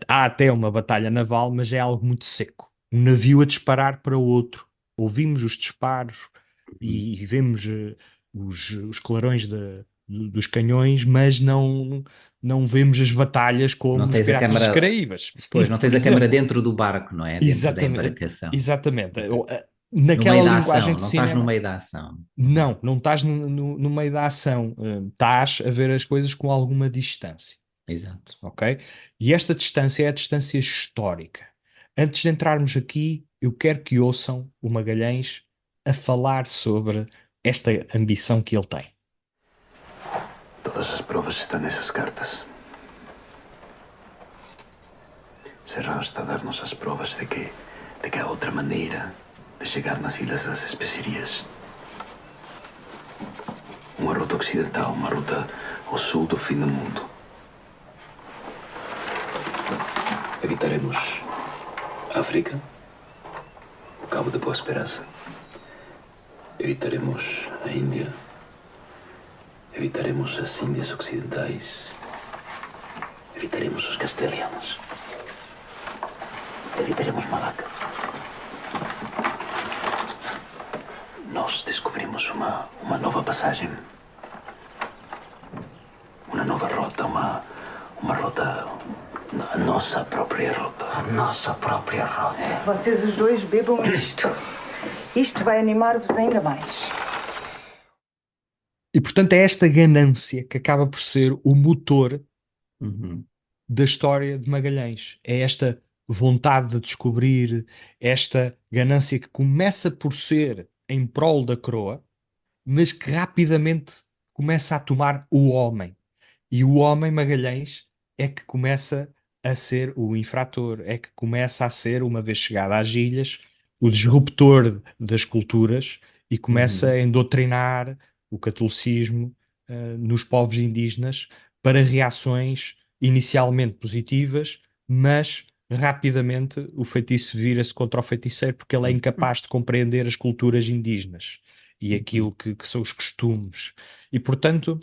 há até uma batalha naval, mas é algo muito seco. Um navio a disparar para o outro. Ouvimos os disparos e vemos os clarões dos canhões, mas não vemos as batalhas como
Não
nos
tens a
Piratas dos
câmara,
Caraíbas,
pois, não tens
por
a câmara
exemplo.
dentro do barco, não é? Dentro da
Exatamente,
embarcação.
exatamente.
No
Naquela
meio da
linguagem
ação,
de
não estás no
cinema,
meio da ação.
não estás no meio da ação, estás a ver as coisas com alguma distância,
Exato.
ok? E esta distância é a distância histórica. Antes de entrarmos aqui, eu quero que ouçam o Magalhães a falar sobre esta ambição que ele tem.
Todas as provas estão nessas cartas. Serrão está a dar-nos as provas de que há outra maneira de chegar nas Ilhas das Especiarias. Uma ruta ocidental, uma ruta ao sul do fim do mundo. Evitaremos a África, o Cabo de Boa Esperança. Evitaremos a Índia. Evitaremos as Índias Ocidentais. Evitaremos os castelhanos. Evitaremos Malaca. Nós descobrimos uma nova passagem. Uma nova rota, uma rota. A nossa própria rota. A nossa própria rota.
Vocês os dois bebam isto. Isto vai animar-vos ainda mais.
E portanto é esta ganância que acaba por ser o motor da história de Magalhães. É esta vontade de descobrir, esta ganância que começa por ser em prol da coroa, mas que rapidamente começa a tomar o homem. E o homem Magalhães é que começa a ser o infrator, é que começa a ser, uma vez chegado às ilhas, o disruptor das culturas e começa a endoctrinar o catolicismo nos povos indígenas para reações inicialmente positivas, mas rapidamente o feitiço vira-se contra o feiticeiro porque ele é incapaz de compreender as culturas indígenas e aquilo que são os costumes. E, portanto,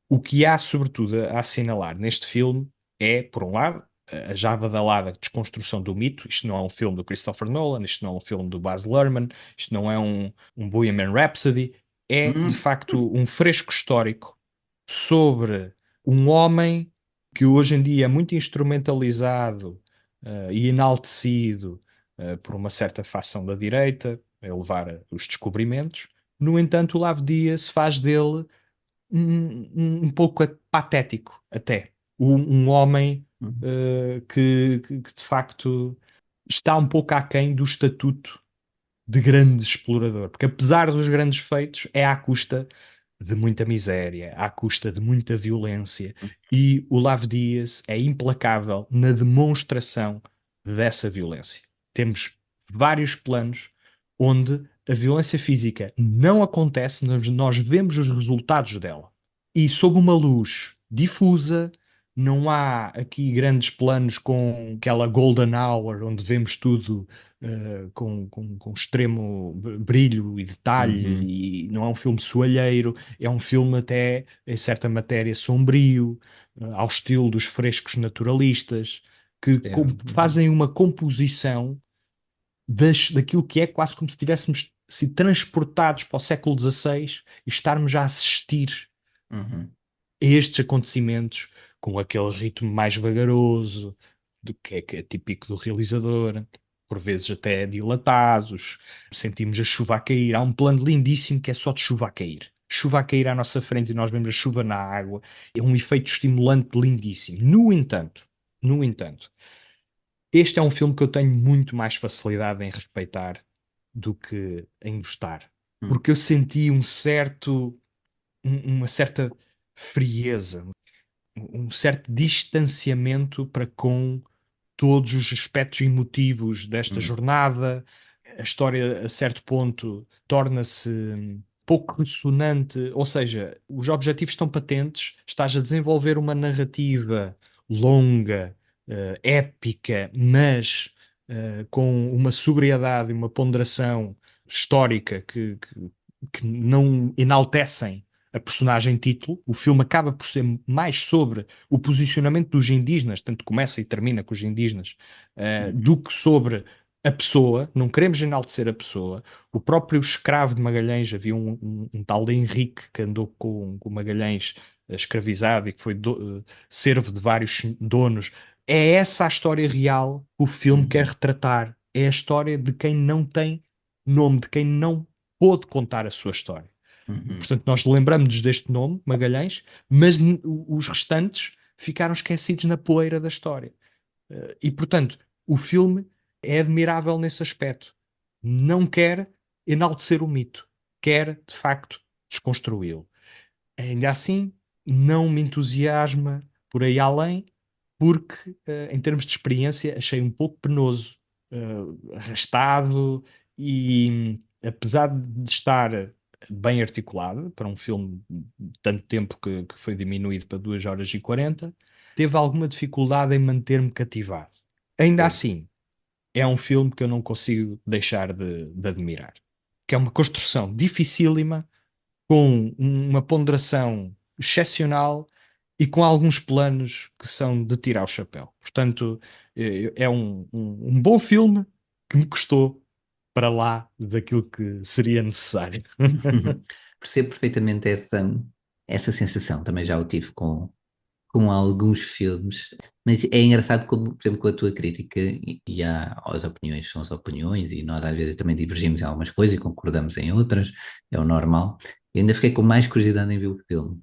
o que há, sobretudo, a assinalar neste filme é, por um lado, a já badalada desconstrução do mito. Isto não é um filme do Christopher Nolan, isto não é um filme do Baz Luhrmann, isto não é um Bohemian Rhapsody. É, de facto, um fresco histórico sobre um homem que hoje em dia é muito instrumentalizado e enaltecido por uma certa facção da direita, a levar os descobrimentos. No entanto, o Lave Dias faz dele um pouco patético, até. Um homem que de facto está um pouco aquém do estatuto de grande explorador, porque apesar dos grandes feitos, é à custa de muita miséria, à custa de muita violência, e o Lave Dias é implacável na demonstração dessa violência. Temos vários planos onde a violência física não acontece, nós vemos os resultados dela. E sob uma luz difusa, não há aqui grandes planos com aquela golden hour, onde vemos tudo com extremo brilho e detalhe, e não é um filme soalheiro, é um filme até, em certa matéria, sombrio, ao estilo dos frescos naturalistas. que
É.
fazem uma composição daquilo que é quase como se tivéssemos sido transportados para o século XVI e estarmos a assistir
Uhum.
a estes acontecimentos com aquele ritmo mais vagaroso do que é típico do realizador, por vezes até dilatados. Sentimos a chuva a cair. Há um plano lindíssimo que é só de chuva a cair. Chuva a cair à nossa frente e nós vemos a chuva na água. É um efeito estimulante lindíssimo. No entanto, este é um filme que eu tenho muito mais facilidade em respeitar do que em gostar. Porque eu senti uma certa frieza, um certo distanciamento para com todos os aspectos emotivos desta jornada. A história, a certo ponto, torna-se pouco ressonante, ou seja, os objetivos estão patentes, estás a desenvolver uma narrativa longa, épica, mas com uma sobriedade e uma ponderação histórica que não enaltecem a personagem título. O filme acaba por ser mais sobre o posicionamento dos indígenas, tanto começa e termina com os indígenas, do que sobre a pessoa. Não queremos enaltecer a pessoa. O próprio escravo de Magalhães, havia um tal de Henrique que andou com Magalhães escravizado e que foi servo de vários donos. É essa a história real que o filme quer retratar. É a história de quem não tem nome, de quem não pôde contar a sua história. Portanto, nós lembramos-nos deste nome, Magalhães, mas os restantes ficaram esquecidos na poeira da história. E, portanto, o filme é admirável nesse aspecto. Não quer enaltecer o mito, quer, de facto, desconstruí-lo. Ainda assim, não me entusiasma por aí além, porque, em termos de experiência, achei um pouco penoso, arrastado e, apesar de estar bem articulado para um filme de tanto tempo que foi diminuído para 2 horas e 40, teve alguma dificuldade em manter-me cativado. Ainda assim, é um filme que eu não consigo deixar de admirar. Que é uma construção dificílima, com uma ponderação excepcional e com alguns planos que são de tirar o chapéu. Portanto, é um bom filme que me custou para lá daquilo que seria necessário.
Percebo perfeitamente essa sensação. Também já o tive com alguns filmes. Mas é engraçado como, por exemplo, com a tua crítica, e as opiniões são as opiniões, e nós às vezes também divergimos em algumas coisas e concordamos em outras, é o normal. Eu ainda fiquei com mais curiosidade em ver o filme.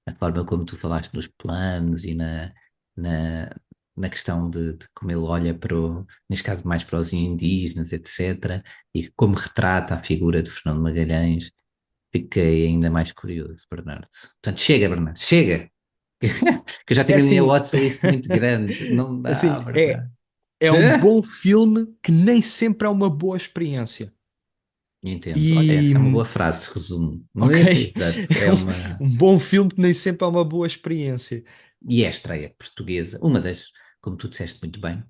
A forma como tu falaste nos planos e na questão de como ele olha neste caso mais para os indígenas, etc. E como retrata a figura de Fernando Magalhães, fiquei ainda mais curioso, Bernardo. Portanto, chega, Bernardo, chega! Que eu já tenho a minha
assim,
watchlist muito grande, não dá,
assim,
Bernardo.
é um bom filme que nem sempre é uma boa experiência.
Entendo. Olha, essa é uma boa frase, resumo. Não é?
Ok?
Exato. É uma...
Um bom filme que nem sempre é uma boa experiência.
E é a estreia portuguesa, uma das, como tu disseste muito bem,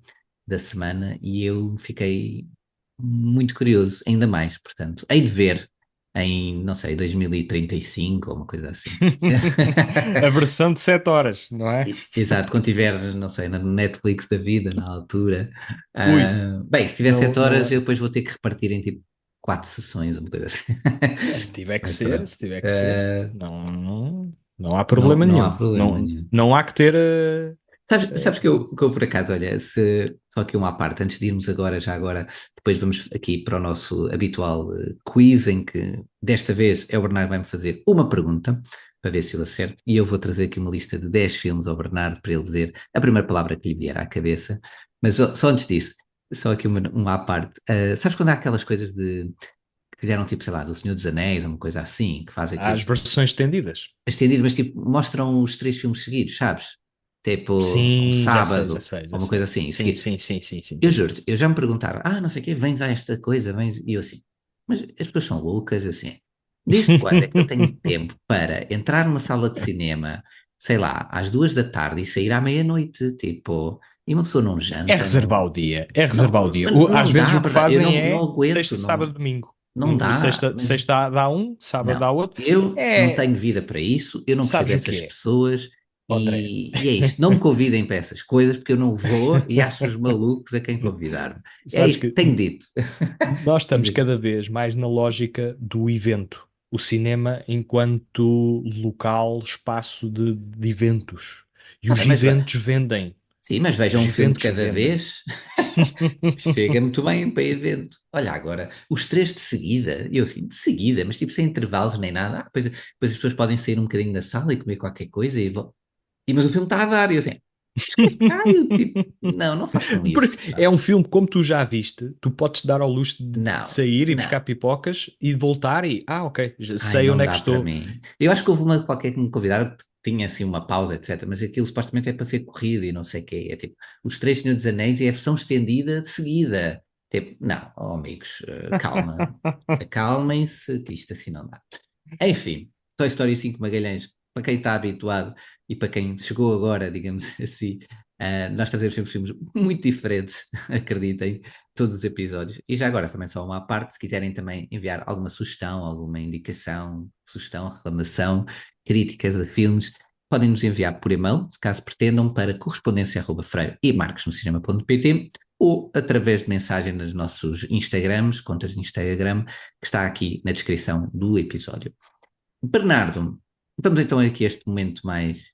da semana, e eu fiquei muito curioso, ainda mais, portanto, hei de ver em, não sei, 2035 ou uma coisa assim.
A versão de 7 horas, não é?
Exato, quando tiver, não sei, na Netflix da vida, na altura.
Ui,
Bem, se tiver
não,
7 horas,
não,
eu depois vou ter que repartir em tipo 4 sessões, uma coisa assim.
se tiver que
Mas
ser,
pronto.
se tiver que ser, não há
Não,
problema
não há
nenhum.
problema nenhum.
Não há que ter.
Sabes que eu, por acaso, olha, só aqui uma à parte, antes de irmos agora, já agora, depois vamos aqui para o nosso habitual quiz, em que desta vez é o Bernardo que vai-me fazer uma pergunta, para ver se eu acerto, e eu vou trazer aqui uma lista de 10 filmes ao Bernardo para ele dizer a primeira palavra que lhe vier à cabeça, mas só antes disso, só aqui uma à parte. Sabes quando há aquelas coisas que fizeram tipo, sei lá, do Senhor dos Anéis, uma coisa assim, que fazem
Há as
tipo,
versões estendidas.
estendidas, mas tipo, mostram os 3 filmes seguidos, sabes? Tipo, um
Sim, já sei, já
sábado,
sei, já
ou uma
sei.
coisa assim.
Sim, sim, sim, sim, sim.
Eu juro-te, eu já me perguntaram, não sei o quê, vens a esta coisa, vens, e eu assim, mas as pessoas são loucas, assim, desde quando é que eu tenho tempo para entrar numa sala de cinema, sei lá, às 2 da tarde e sair à meia-noite, tipo, e uma pessoa não
É
janta,
reservar
não,
o dia, é reservar o
não,
dia. Às
não
vezes
dá,
o que
Bernardo, eu
fazem
não
é
aguento,
sexta, sábado,
não,
domingo.
não dá, mas
Sexta dá um, sábado
não,
dá outro.
eu não
É,
tenho vida para isso, eu não percebo
sabes o
essas
que é?
pessoas,
André.
E é isto, não me convidem para essas coisas, porque eu não vou e acho-os malucos a quem convidar-me. É
Sabes
isto,
que
tenho dito.
nós
Tenho
estamos
dito.
cada vez mais na lógica do evento. O cinema enquanto local, espaço de eventos. E
Tá
os
bem,
eventos vendem.
sim, mas vejam
Os
um filme de
eventos
cada
vendem.
vez. Chega muito bem para evento. Olha agora, os três de seguida, e eu assim, de seguida, mas tipo sem intervalos nem nada. Depois as pessoas podem sair um bocadinho da sala e comer qualquer coisa mas o filme está a dar, e eu assim, desculpe, Caio, tipo, não façam isso.
Porque é um filme, como tu já viste, tu podes dar ao luxo de
Não,
sair e
não.
buscar pipocas e voltar e, ok, já
Ai,
sei
não
onde é que
dá para
estou.
mim. Eu acho que houve uma qualquer que me convidaram que tinha assim uma pausa, etc. Mas aquilo supostamente é para ser corrido e não sei o quê. É tipo, os Três Senhores dos Anéis e é a versão estendida de seguida. Tipo, não, oh, amigos, calma. Acalmem-se, que isto assim não dá. Enfim, Toy Story 5 Magalhães, para quem está habituado e para quem chegou agora, digamos assim, nós trazemos sempre filmes muito diferentes, acreditem, todos os episódios. E já agora também só uma à parte, se quiserem também enviar alguma sugestão, alguma indicação, sugestão, reclamação, críticas de filmes, podem nos enviar por e-mail, se caso pretendam, para correspondência@freire e marcosnocinema.pt ou através de mensagem nos nossos Instagrams, contas de Instagram, que está aqui na descrição do episódio. Bernardo, vamos então aqui a este momento mais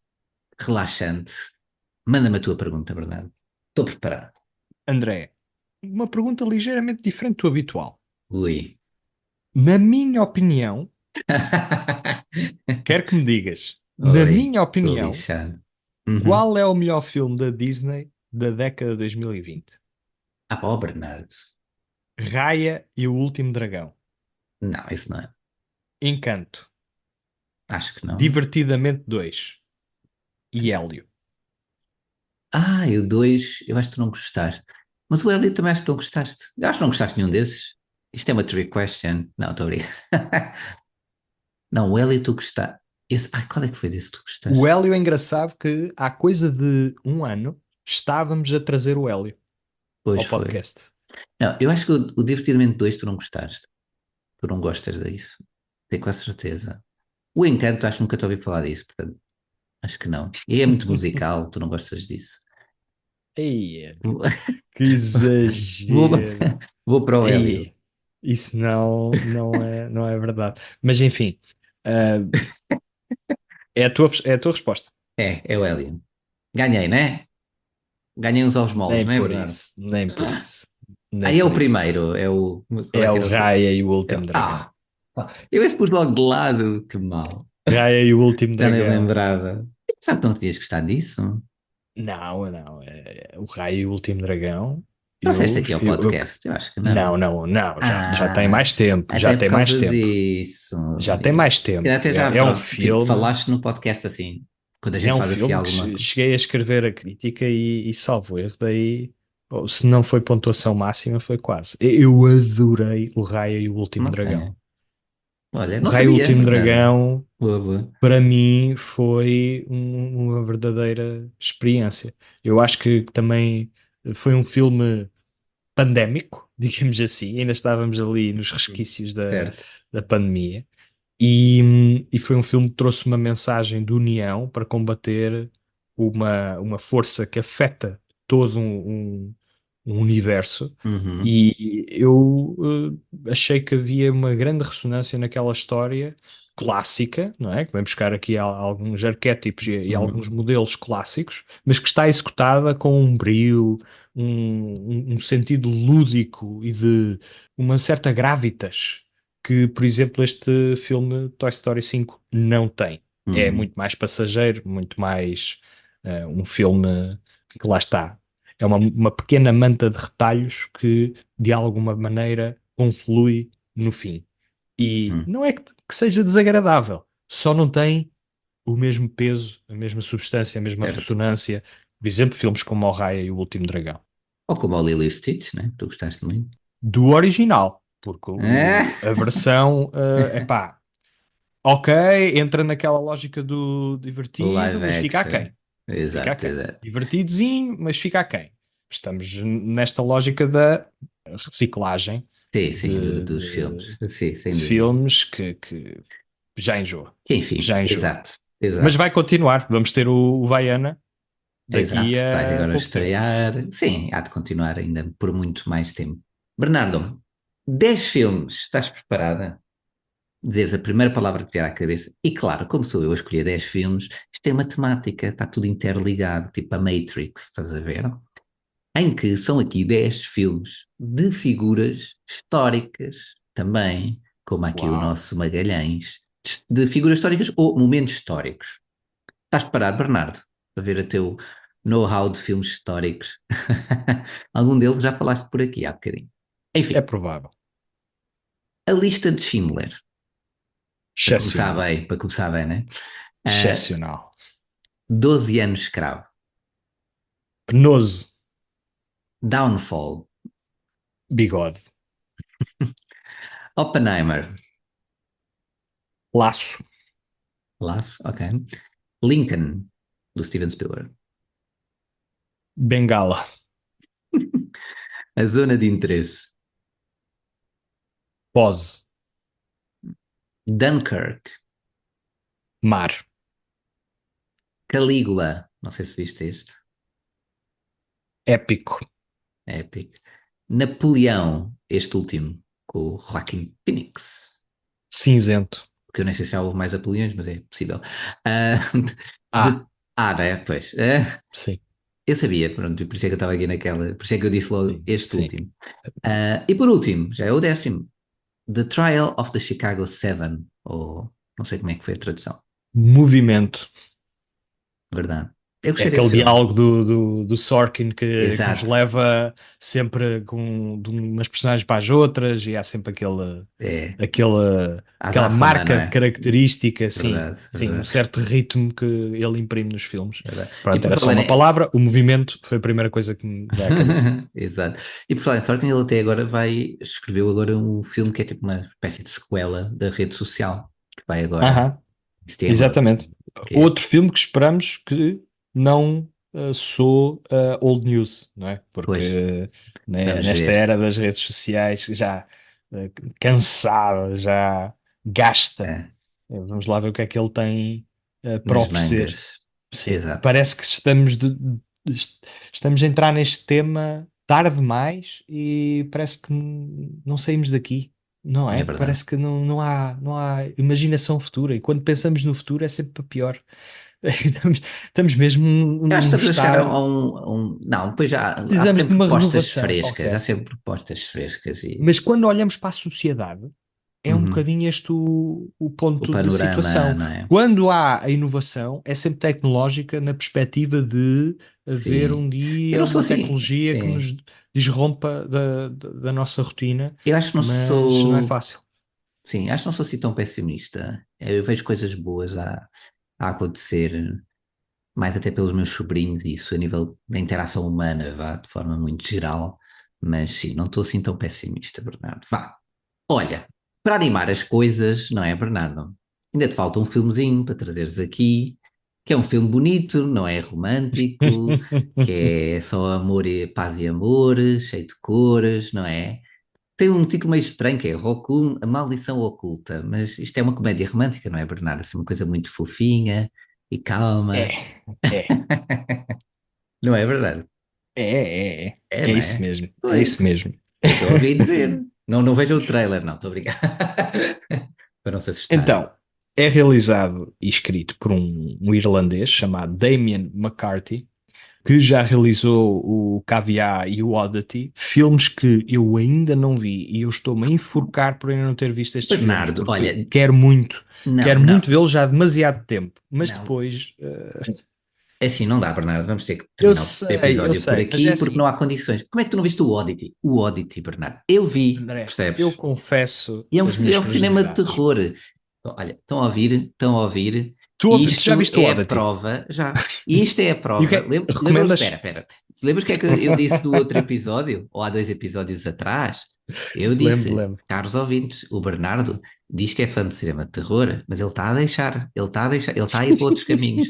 relaxante. Manda-me a tua pergunta, Bernardo. Estou preparado.
André, uma pergunta ligeiramente diferente do habitual.
Ui.
Na minha opinião, quero que me digas, na
Oi,
minha
estou
opinião,
lixado. Uhum.
qual é o melhor filme da Disney da década de 2020?
Ah, ó, Bernardo.
Raya e o Último Dragão.
Não, isso não é.
Encanto.
Acho que não.
Divertidamente 2. E Hélio.
Ah, e o 2, eu acho que tu não gostaste. Mas o Elliot também acho que tu não gostaste. Eu acho que não gostaste de nenhum desses. Isto é uma trick question. Não, estou a brincar. Não, o Elliot tu gostaste. Ai, qual é que foi desse que tu gostaste?
O Hélio é engraçado que há coisa de um ano estávamos a trazer o Hélio
Pois
ao
foi.
podcast.
Não, eu acho que o Divertidamente 2 tu não gostaste. Tu não gostas disso. Tenho quase certeza. O Encanto, acho que nunca te ouvi falar disso, portanto, acho que não. E é muito musical, tu não gostas disso.
Ei,
Vou,
que exagero.
vou para o Hélio.
Ei, isso não é verdade. Mas enfim, ah, é a tua resposta.
É o Hélio. Ganhei, né? Ganhei uns ovos moles,
Nem
não é,
por
Bernardo?
isso, nem por isso,
Ah,
nem
é o
por isso.
primeiro, é o. Qual é
É
que
o
era o.
Raya e o Último Dragão.
Eu esse pus logo de lado, que mal.
Raya e o Último
Já nem
Dragão.
lembrava. Sabe que não tinhas gostado disso?
Não. O Raya e o Último Dragão.
Trouxeste aqui ao
Eu-
podcast? Eu acho que não.
Não, já tem mais tempo. Já
Até por
tem mais
causa
tempo.
disso.
Já tem mais tempo.
Até já,
É um
pronto, tipo,
filme.
falaste no podcast assim, quando a
É
gente
um
faz assim
filme
alguma
que
coisa.
cheguei a escrever a crítica e salvo erro, daí, se não foi pontuação máxima, foi quase. Eu adorei o Raya e o Último Dragão.
Olha,
O
não
Raya e o
sabia,
Último
Bernardo.
Dragão,
Boa, boa.
para mim, foi uma verdadeira experiência. Eu acho que também foi um filme pandémico, digamos assim, ainda estávamos ali nos resquícios
Certo.
da pandemia. E foi um filme que trouxe uma mensagem de união para combater uma força que afeta todo um universo.
Uhum.
E eu achei que havia uma grande ressonância naquela história clássica, não é? Que vem buscar aqui alguns arquétipos e alguns modelos clássicos, mas que está executada com um brio, um sentido lúdico e de uma certa gravitas que, por exemplo, este filme Toy Story 5 não tem. É
Uhum.
muito mais passageiro, muito mais um filme que lá está. É uma pequena manta de retalhos que, de alguma maneira, conflui no fim. E
Uhum.
não é que seja desagradável, só não tem o mesmo peso, a mesma substância, a mesma
Certo.
ressonância. Por exemplo, filmes como O Raya e o Último Dragão.
Ou como o Lilo e Stitch, né? Tu gostaste muito.
Do original, porque
Ah!
a versão, epá, ok, entra naquela lógica do
O
divertido,
live
mas fica
action.
aquém. Fica
Exato,
aquém.
exato.
Divertidozinho, mas fica aquém. Estamos nesta lógica da reciclagem
Sim, dos
de
filmes. Sim, sem dúvida.
filmes que já enjoa.
Enfim,
Já enjoa.
exato. Exato.
Mas vai continuar. Vamos ter o Vaiana
Exato,
daqui
está
a
agora a
pouco tempo.
estrear. Sim, há de continuar ainda por muito mais tempo. Bernardo, 10 filmes, estás preparada? Dizer a primeira palavra que vier à cabeça. E claro, como sou eu a escolher 10 filmes, isto é matemática, está tudo interligado, tipo a Matrix, estás a ver? Em que são aqui 10 filmes de figuras históricas também, como aqui o
Uau.
nosso Magalhães, de figuras históricas ou momentos históricos. Estás preparado, Bernardo, para ver o teu know-how de filmes históricos? Algum deles já falaste por aqui há bocadinho.
É
Enfim,
provável.
a lista de Schindler,
Excepcional.
para começar bem, né? Ah,
Excepcional.
12 anos escravo,
Penoso.
Downfall,
Bigode.
Oppenheimer,
Laço.
Laço, ok. Lincoln, do Steven Spielberg.
Bengala.
A Zona de Interesse,
Pose.
Dunkirk,
Mar.
Calígula, não sei se viste este,
Épico.
épico. Napoleão, este último, com o Joaquin Phoenix,
Cinzento.
porque eu nem sei se há mais Napoleões, mas é possível. Ah,
Ah,
não é? Pois.
sim.
Eu sabia, pronto, e por isso é que eu estava aqui naquela, por isso é que eu disse logo
Sim.
este
Sim.
último. E por último, já é o 10º, The Trial of the Chicago Seven, ou não sei como é que foi a tradução,
Movimento.
verdade. Eu
É
gostei
aquele
desse filme.
diálogo do Sorkin que nos
Exato.
leva sempre de umas personagens para as outras e há sempre
É,
aquela
azáfama, não
marca
é?
característica, sim,
Verdade,
sim, um
verdade,
certo ritmo que ele imprime nos filmes.
verdade. E
Pronto,
por
era só
falar
uma
em...
palavra, o movimento foi a primeira coisa que me veio à cabeça.
Exato. E por falar em Sorkin, ele até agora escreveu agora um filme que é tipo uma espécie de sequela da Rede Social, que vai agora
Aham,
em setembro,
exatamente.
que é,
Outro filme que esperamos que não sou old news, não é?
pois,
Porque
vamos
nesta
ver.
era das redes sociais já cansada, já gasta.
É,
Vamos lá ver o que é que ele tem para
nas
oferecer.
mangas.
Sim,
Exato.
parece que estamos a entrar neste tema tarde demais e parece que não saímos daqui, não
É
é?
verdade.
Parece que não há imaginação futura e quando pensamos no futuro é sempre para pior. Estamos mesmo
Eu acho
num
que estamos a chegar
estado.
Não, depois já há
Precisamos de
sempre
uma
propostas
renovação,
frescas, há
ok.
sempre propostas frescas e
Mas quando olhamos para a sociedade, é um
uhum,
bocadinho este o
o
ponto de
panorama,
situação.
não é?
Quando há a inovação, é sempre tecnológica na perspectiva de haver
Sim.
um
Eu
dia
não sou
uma
assim,
tecnologia que
sim.
nos desrompa da nossa rotina,
Eu acho que não
mas não é
sou,
fácil.
sim, acho que não sou assim tão pessimista. Eu vejo coisas boas a acontecer, mais até pelos meus sobrinhos e isso a nível da interação humana, vá, de forma muito geral. Mas sim, não estou assim tão pessimista, Bernardo. Vá, olha, para animar as coisas, não é, Bernardo? Ainda te falta um filmezinho para trazeres aqui, que é um filme bonito, não é romântico, que é só amor e paz e amor, cheio de cores, não é? Tem um título meio estranho, que é Rokun, A Maldição Oculta, mas isto é uma comédia romântica, não é, Bernardo? Assim, uma coisa muito fofinha e
É,
calma.
é,
Não é verdade? É,
é
não
isso
é?
mesmo, é
Pois,
isso mesmo.
é o que eu ouvi dizer. Não, não vejam o trailer, não, estou a brincar. Para não se assustarem.
Então, é realizado e escrito por um irlandês chamado Damien McCarthy, que já realizou o Caviar e o Oddity, filmes que eu ainda não vi e eu estou-me a enforcar por ainda não ter visto estes filmes,
Bernardo,
porque
olha, não,
quero muito
não,
vê-los já há demasiado tempo, mas
não.
depois,
É assim, não dá, Bernardo. Vamos ter que terminar o
eu
episódio por
sei, mas é
aqui porque não
assim,
há condições. Como é que tu não viste o Oddity? O Oddity, Bernardo. Eu vi,
André, eu
percebes?
confesso
E
as minhas
é um cinema de
fragilidades.
terror. Olha, estão a ouvir? Estão a ouvir?
Tu já
Isto
viste o
é a
Oddity?
prova, já. Isto é a
E o que
prova.
é?
Lembras,
Recomendas?
espera, espera. Lembras o que é que eu disse do outro episódio? Ou há 2 episódios atrás? Eu
Lembro,
disse,
lembro.
caros ouvintes, o Bernardo diz que é fã de cinema de terror, mas ele está a deixar, ele está a ir para outros caminhos.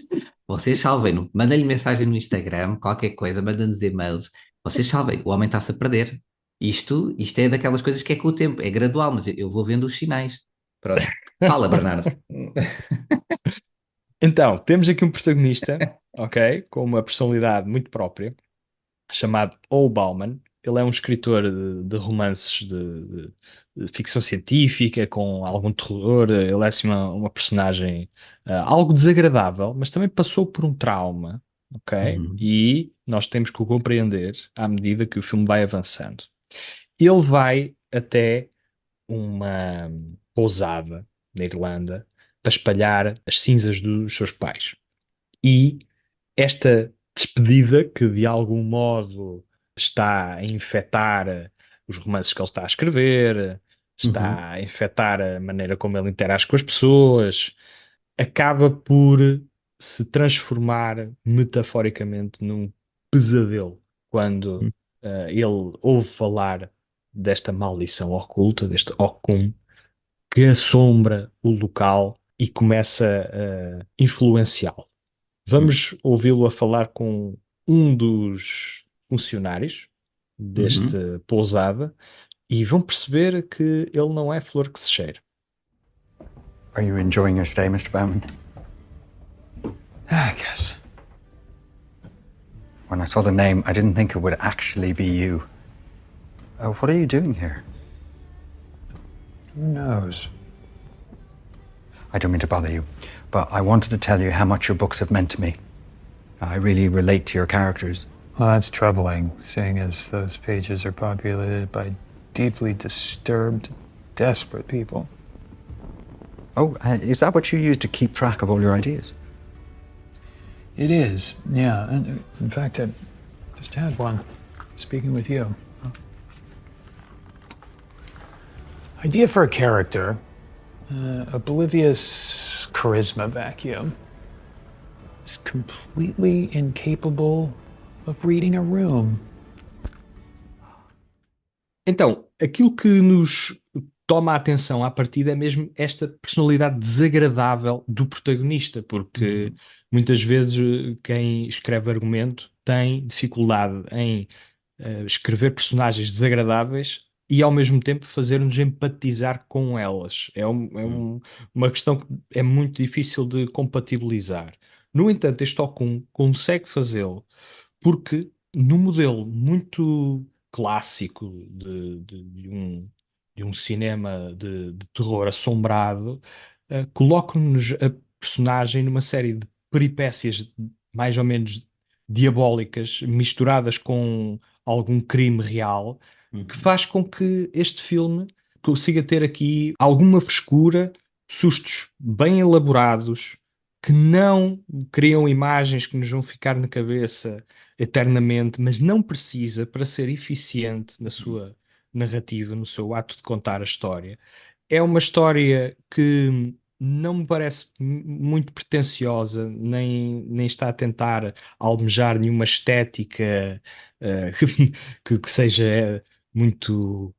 Vocês salvem-no, mandem-lhe mensagem no Instagram, qualquer coisa, mandem-nos e-mails. Vocês salvem, o homem está-se a perder. Isto é daquelas coisas que é com o tempo, é gradual, mas eu vou vendo os sinais. Pronto. Fala, Bernardo.
Então, temos aqui um protagonista, ok, com uma personalidade muito própria, chamado O. Bauman. Ele é um escritor de romances de ficção científica, com algum terror. Ele é assim uma personagem algo desagradável, mas também passou por um trauma, ok?
Uhum.
E nós temos que o compreender à medida que o filme vai avançando. Ele vai até uma pousada na Irlanda para espalhar as cinzas dos seus pais. E esta despedida, que de algum modo está a infectar os romances que ele está a escrever,
Uhum.
está a infectar a maneira como ele interage com as pessoas, acaba por se transformar metaforicamente num pesadelo quando ele ouve falar desta maldição oculta, deste Okun, que assombra o local e começa a influenciá-lo.
Uhum.
Vamos ouvi-lo a falar com um dos funcionários deste
Uhum.
pousada e vão perceber que ele não é flor que se cheira.
Are you enjoying your stay, Mr. Bowman? I guess. When I saw the name, I didn't think it would actually be you. What are you doing here?
Who knows?
I don't mean to bother you, but I wanted to tell you how much your books have meant to me. I really relate to your characters.
Well, that's troubling, seeing as those pages are populated by deeply disturbed, desperate people.
Oh, is that what you use to keep track of all your ideas?
It is, yeah. And in fact, I just had one speaking with you. Idea for a character, oblivious charisma vacuum, is completely incapable of reading a room.
Então, aquilo que nos toma a atenção à partida é mesmo esta personalidade desagradável do protagonista, porque muitas vezes quem escreve argumento tem dificuldade em escrever personagens desagradáveis e ao mesmo tempo fazer-nos empatizar com elas. Uma questão que é muito difícil de compatibilizar. No entanto, este Okun consegue fazê-lo porque no modelo muito clássico de um cinema de terror assombrado, coloca-nos a personagem numa série de peripécias mais ou menos diabólicas, misturadas com algum crime real, que faz com que este filme consiga ter aqui alguma frescura, sustos bem elaborados, que não criam imagens que nos vão ficar na cabeça eternamente, mas não precisa para ser eficiente na sua narrativa, no seu ato de contar a história. É uma história que não me parece muito pretensiosa, nem está a tentar almejar nenhuma estética que seja muito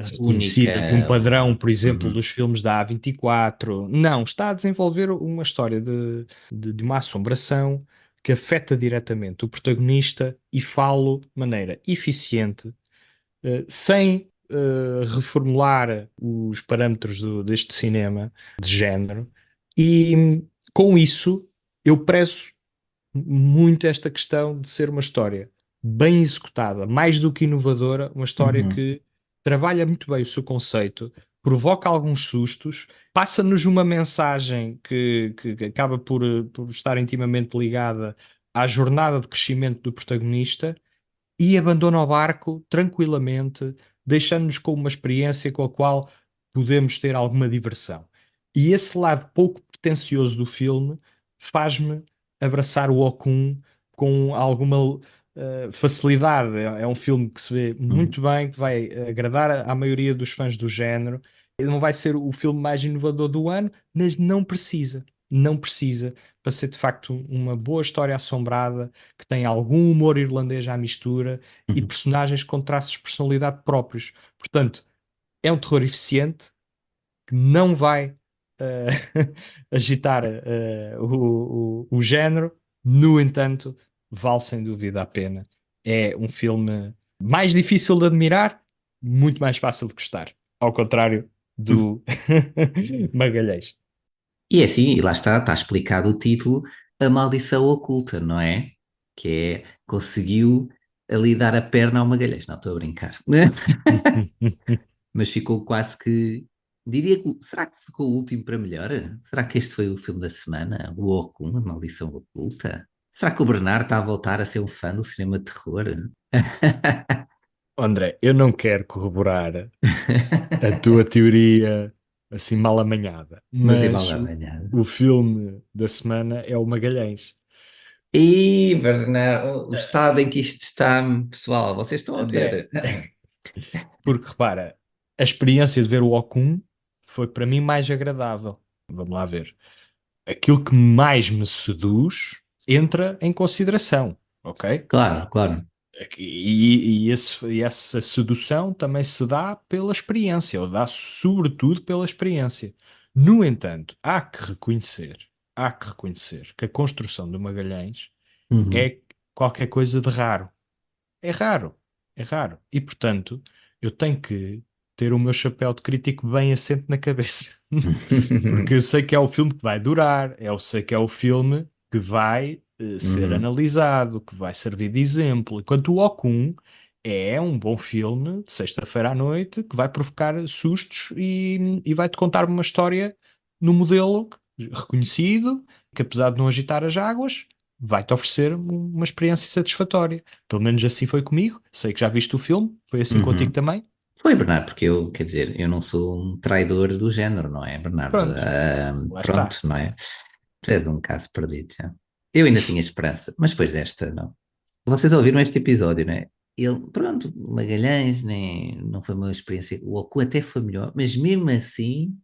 reconhecida de um
Única.
padrão, por exemplo,
Uhum.
dos filmes da A24. Não, está a desenvolver uma história de uma assombração que afeta diretamente o protagonista e falo de maneira eficiente, sem reformular os parâmetros deste cinema de género, e com isso eu prezo muito esta questão de ser uma história bem executada, mais do que inovadora, uma história
Uhum.
que trabalha muito bem o seu conceito, provoca alguns sustos, passa-nos uma mensagem que acaba por estar intimamente ligada à jornada de crescimento do protagonista e abandona o barco tranquilamente, deixando-nos com uma experiência com a qual podemos ter alguma diversão. E esse lado pouco pretencioso do filme faz-me abraçar o Okun com alguma facilidade. É um filme que se vê
Uhum.
muito bem, que vai agradar à maioria dos fãs do género. Ele não vai ser o filme mais inovador do ano, mas não precisa. Não precisa para ser de facto uma boa história assombrada que tem algum humor irlandês à mistura e
Uhum.
personagens com traços de personalidade próprios. Portanto, é um terror eficiente que não vai agitar o género, no entanto, vale sem dúvida a pena. É um filme mais difícil de admirar, muito mais fácil de gostar, ao contrário
Uhum.
do Magalhães.
E é assim, e lá está explicado o título, A Maldição Oculta, não é? Que é, conseguiu ali dar a perna ao Magalhães. Não, estou a brincar. Mas ficou quase que, diria que, será que ficou o último para melhor? Será que este foi o filme da semana? O Okun, A Maldição Oculta? Será que o Bernardo está a voltar a ser um fã do cinema de terror?
André, eu não quero corroborar a tua teoria assim mal amanhada,
Mas é mal
mas
amanhã.
o filme da semana é o Magalhães.
E, Bernardo, o estado em que isto está, pessoal, vocês estão a
André,
ver.
porque repara, a experiência de ver o Okun foi para mim mais agradável. Vamos lá ver. Aquilo que mais me seduz entra em consideração, ok?
Claro, claro.
E essa sedução também se dá pela experiência, ou dá sobretudo pela experiência. No entanto, há que reconhecer que a construção do Magalhães
Uhum.
é qualquer coisa de raro. É raro, é raro. E, portanto, eu tenho que ter o meu chapéu de crítico bem assente na cabeça. Porque eu sei que é o filme que vai durar, eu sei que é o filme que vai ser
Uhum.
analisado, que vai servir de exemplo. Enquanto o Okun é um bom filme de sexta-feira à noite que vai provocar sustos e vai-te contar uma história no modelo reconhecido, que apesar de não agitar as águas, vai-te oferecer uma experiência satisfatória. Pelo menos assim foi comigo. Sei que já viste o filme, foi assim contigo
Uhum.
também.
Foi, Bernardo, porque eu, quer dizer, eu não sou um traidor do género, não é, Bernardo?
Pronto, lá
Pronto,
está.
não é? Já é de um caso perdido já. Eu ainda tinha esperança, mas depois desta, não. Vocês ouviram este episódio, não é? Ele, pronto, Magalhães, né, não foi uma experiência. O Ocu até foi melhor, mas mesmo assim,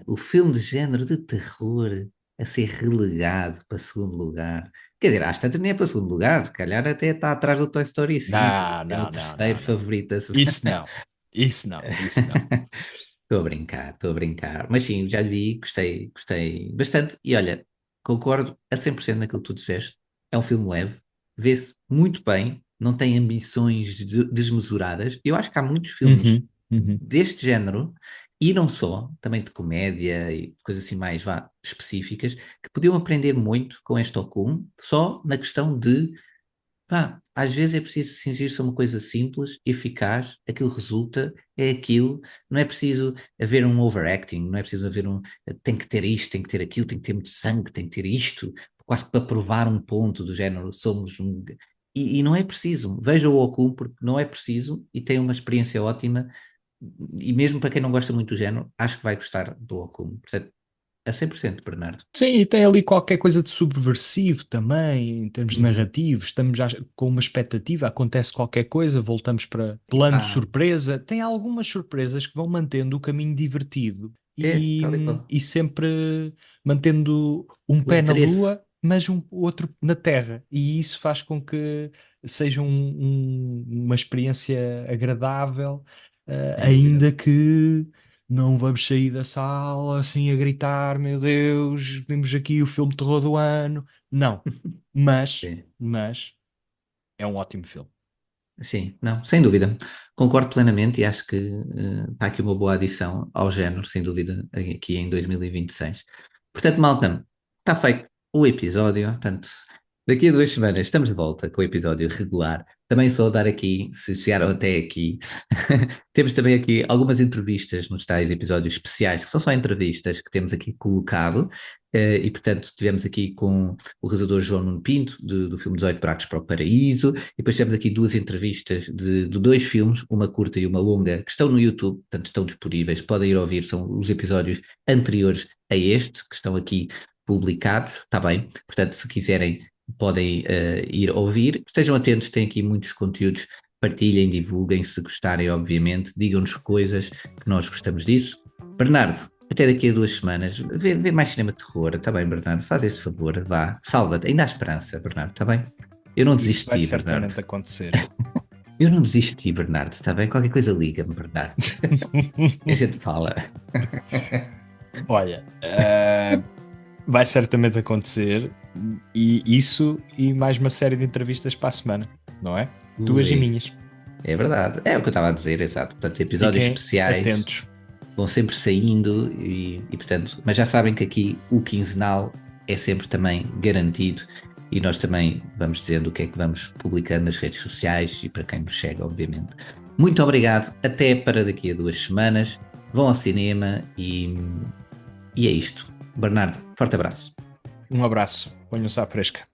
o filme de género de terror a ser relegado para segundo lugar. Quer dizer, às tantas nem é para segundo lugar, se calhar até está atrás do Toy Story 5,
Não,
é o
não, não,
terceiro
não, não.
favorito da
Isso não. Isso não. Isso não.
Estou a brincar, estou a brincar. Mas sim, já lhe vi, gostei bastante. E olha, concordo a 100% naquilo que tu disseste. É um filme leve, vê-se muito bem, não tem ambições desmesuradas. Eu acho que há muitos filmes
Uhum, uhum.
deste género, e não só, também de comédia e coisas assim mais vá, específicas, que podiam aprender muito com este Okun, só na questão de pá, às vezes é preciso cingir-se a uma coisa simples, eficaz, aquilo resulta, é aquilo, não é preciso haver um overacting, não é preciso haver tem que ter isto, tem que ter aquilo, tem que ter muito sangue, tem que ter isto, quase que para provar um ponto do género, somos um. E não é preciso, veja o Okun porque não é preciso e tem uma experiência ótima, e mesmo para quem não gosta muito do género, acho que vai gostar do Okun, portanto, a 100%, Bernardo.
Sim, e tem ali qualquer coisa de subversivo também, em termos de
Uhum.
narrativos. Estamos já com uma expectativa, acontece qualquer coisa, voltamos para plano de
Epá,
surpresa. Tem algumas surpresas que vão mantendo o caminho divertido
tal e qual.
e sempre mantendo um
O
pé na
interesse.
lua, mas um outro na terra. E isso faz com que seja uma experiência agradável,
Sem dúvida.
ainda que não vamos sair da sala assim a gritar, meu Deus, temos aqui o filme de terror do ano. Não, mas,
Sim.
mas é um ótimo filme.
Sim, não, sem dúvida. Concordo plenamente e acho que está aqui uma boa adição ao género, sem dúvida, aqui em 2026. Portanto, malta, está feito o episódio. Portanto, daqui a 2 semanas estamos de volta com o episódio regular. Também só dar aqui, se chegaram até aqui, temos também aqui algumas entrevistas nos tais episódios especiais, que são só entrevistas que temos aqui colocado. E, portanto, tivemos aqui com o realizador João Nuno Pinto, do filme 18 Pratos para o Paraíso, e depois temos aqui duas entrevistas de dois filmes, uma curta e uma longa, que estão no YouTube, portanto estão disponíveis, podem ir ouvir, são os episódios anteriores a este, que estão aqui publicados, está bem? Portanto, se quiserem, podem ir ouvir. Estejam atentos, tem aqui muitos conteúdos, partilhem, divulguem, se gostarem, obviamente, digam-nos coisas que nós gostamos disso. Bernardo, até daqui a 2 semanas. Vê mais cinema de terror, está bem, Bernardo? Faz esse favor, vá, salva-te. Ainda há esperança, Bernardo, está bem? Eu não
Isso vai
desisti, Bernardo.
certamente acontecer.
Eu não desisti, Bernardo, está bem? Qualquer coisa liga-me, Bernardo. E a gente fala.
Olha, vai certamente acontecer e isso e mais uma série de entrevistas para a semana, não é? Tuas e
Ui,
minhas.
é verdade. É o que eu estava a dizer, exato. Portanto, episódios
Fiquem
especiais.
atentos.
vão sempre saindo e, portanto, mas já sabem que aqui o quinzenal é sempre também garantido e nós também vamos dizendo o que é que vamos publicando nas redes sociais e para quem nos segue, obviamente. Muito obrigado, até para daqui a 2 semanas, vão ao cinema e é isto. Bernardo, forte abraço.
Um abraço, ponham-se à fresca.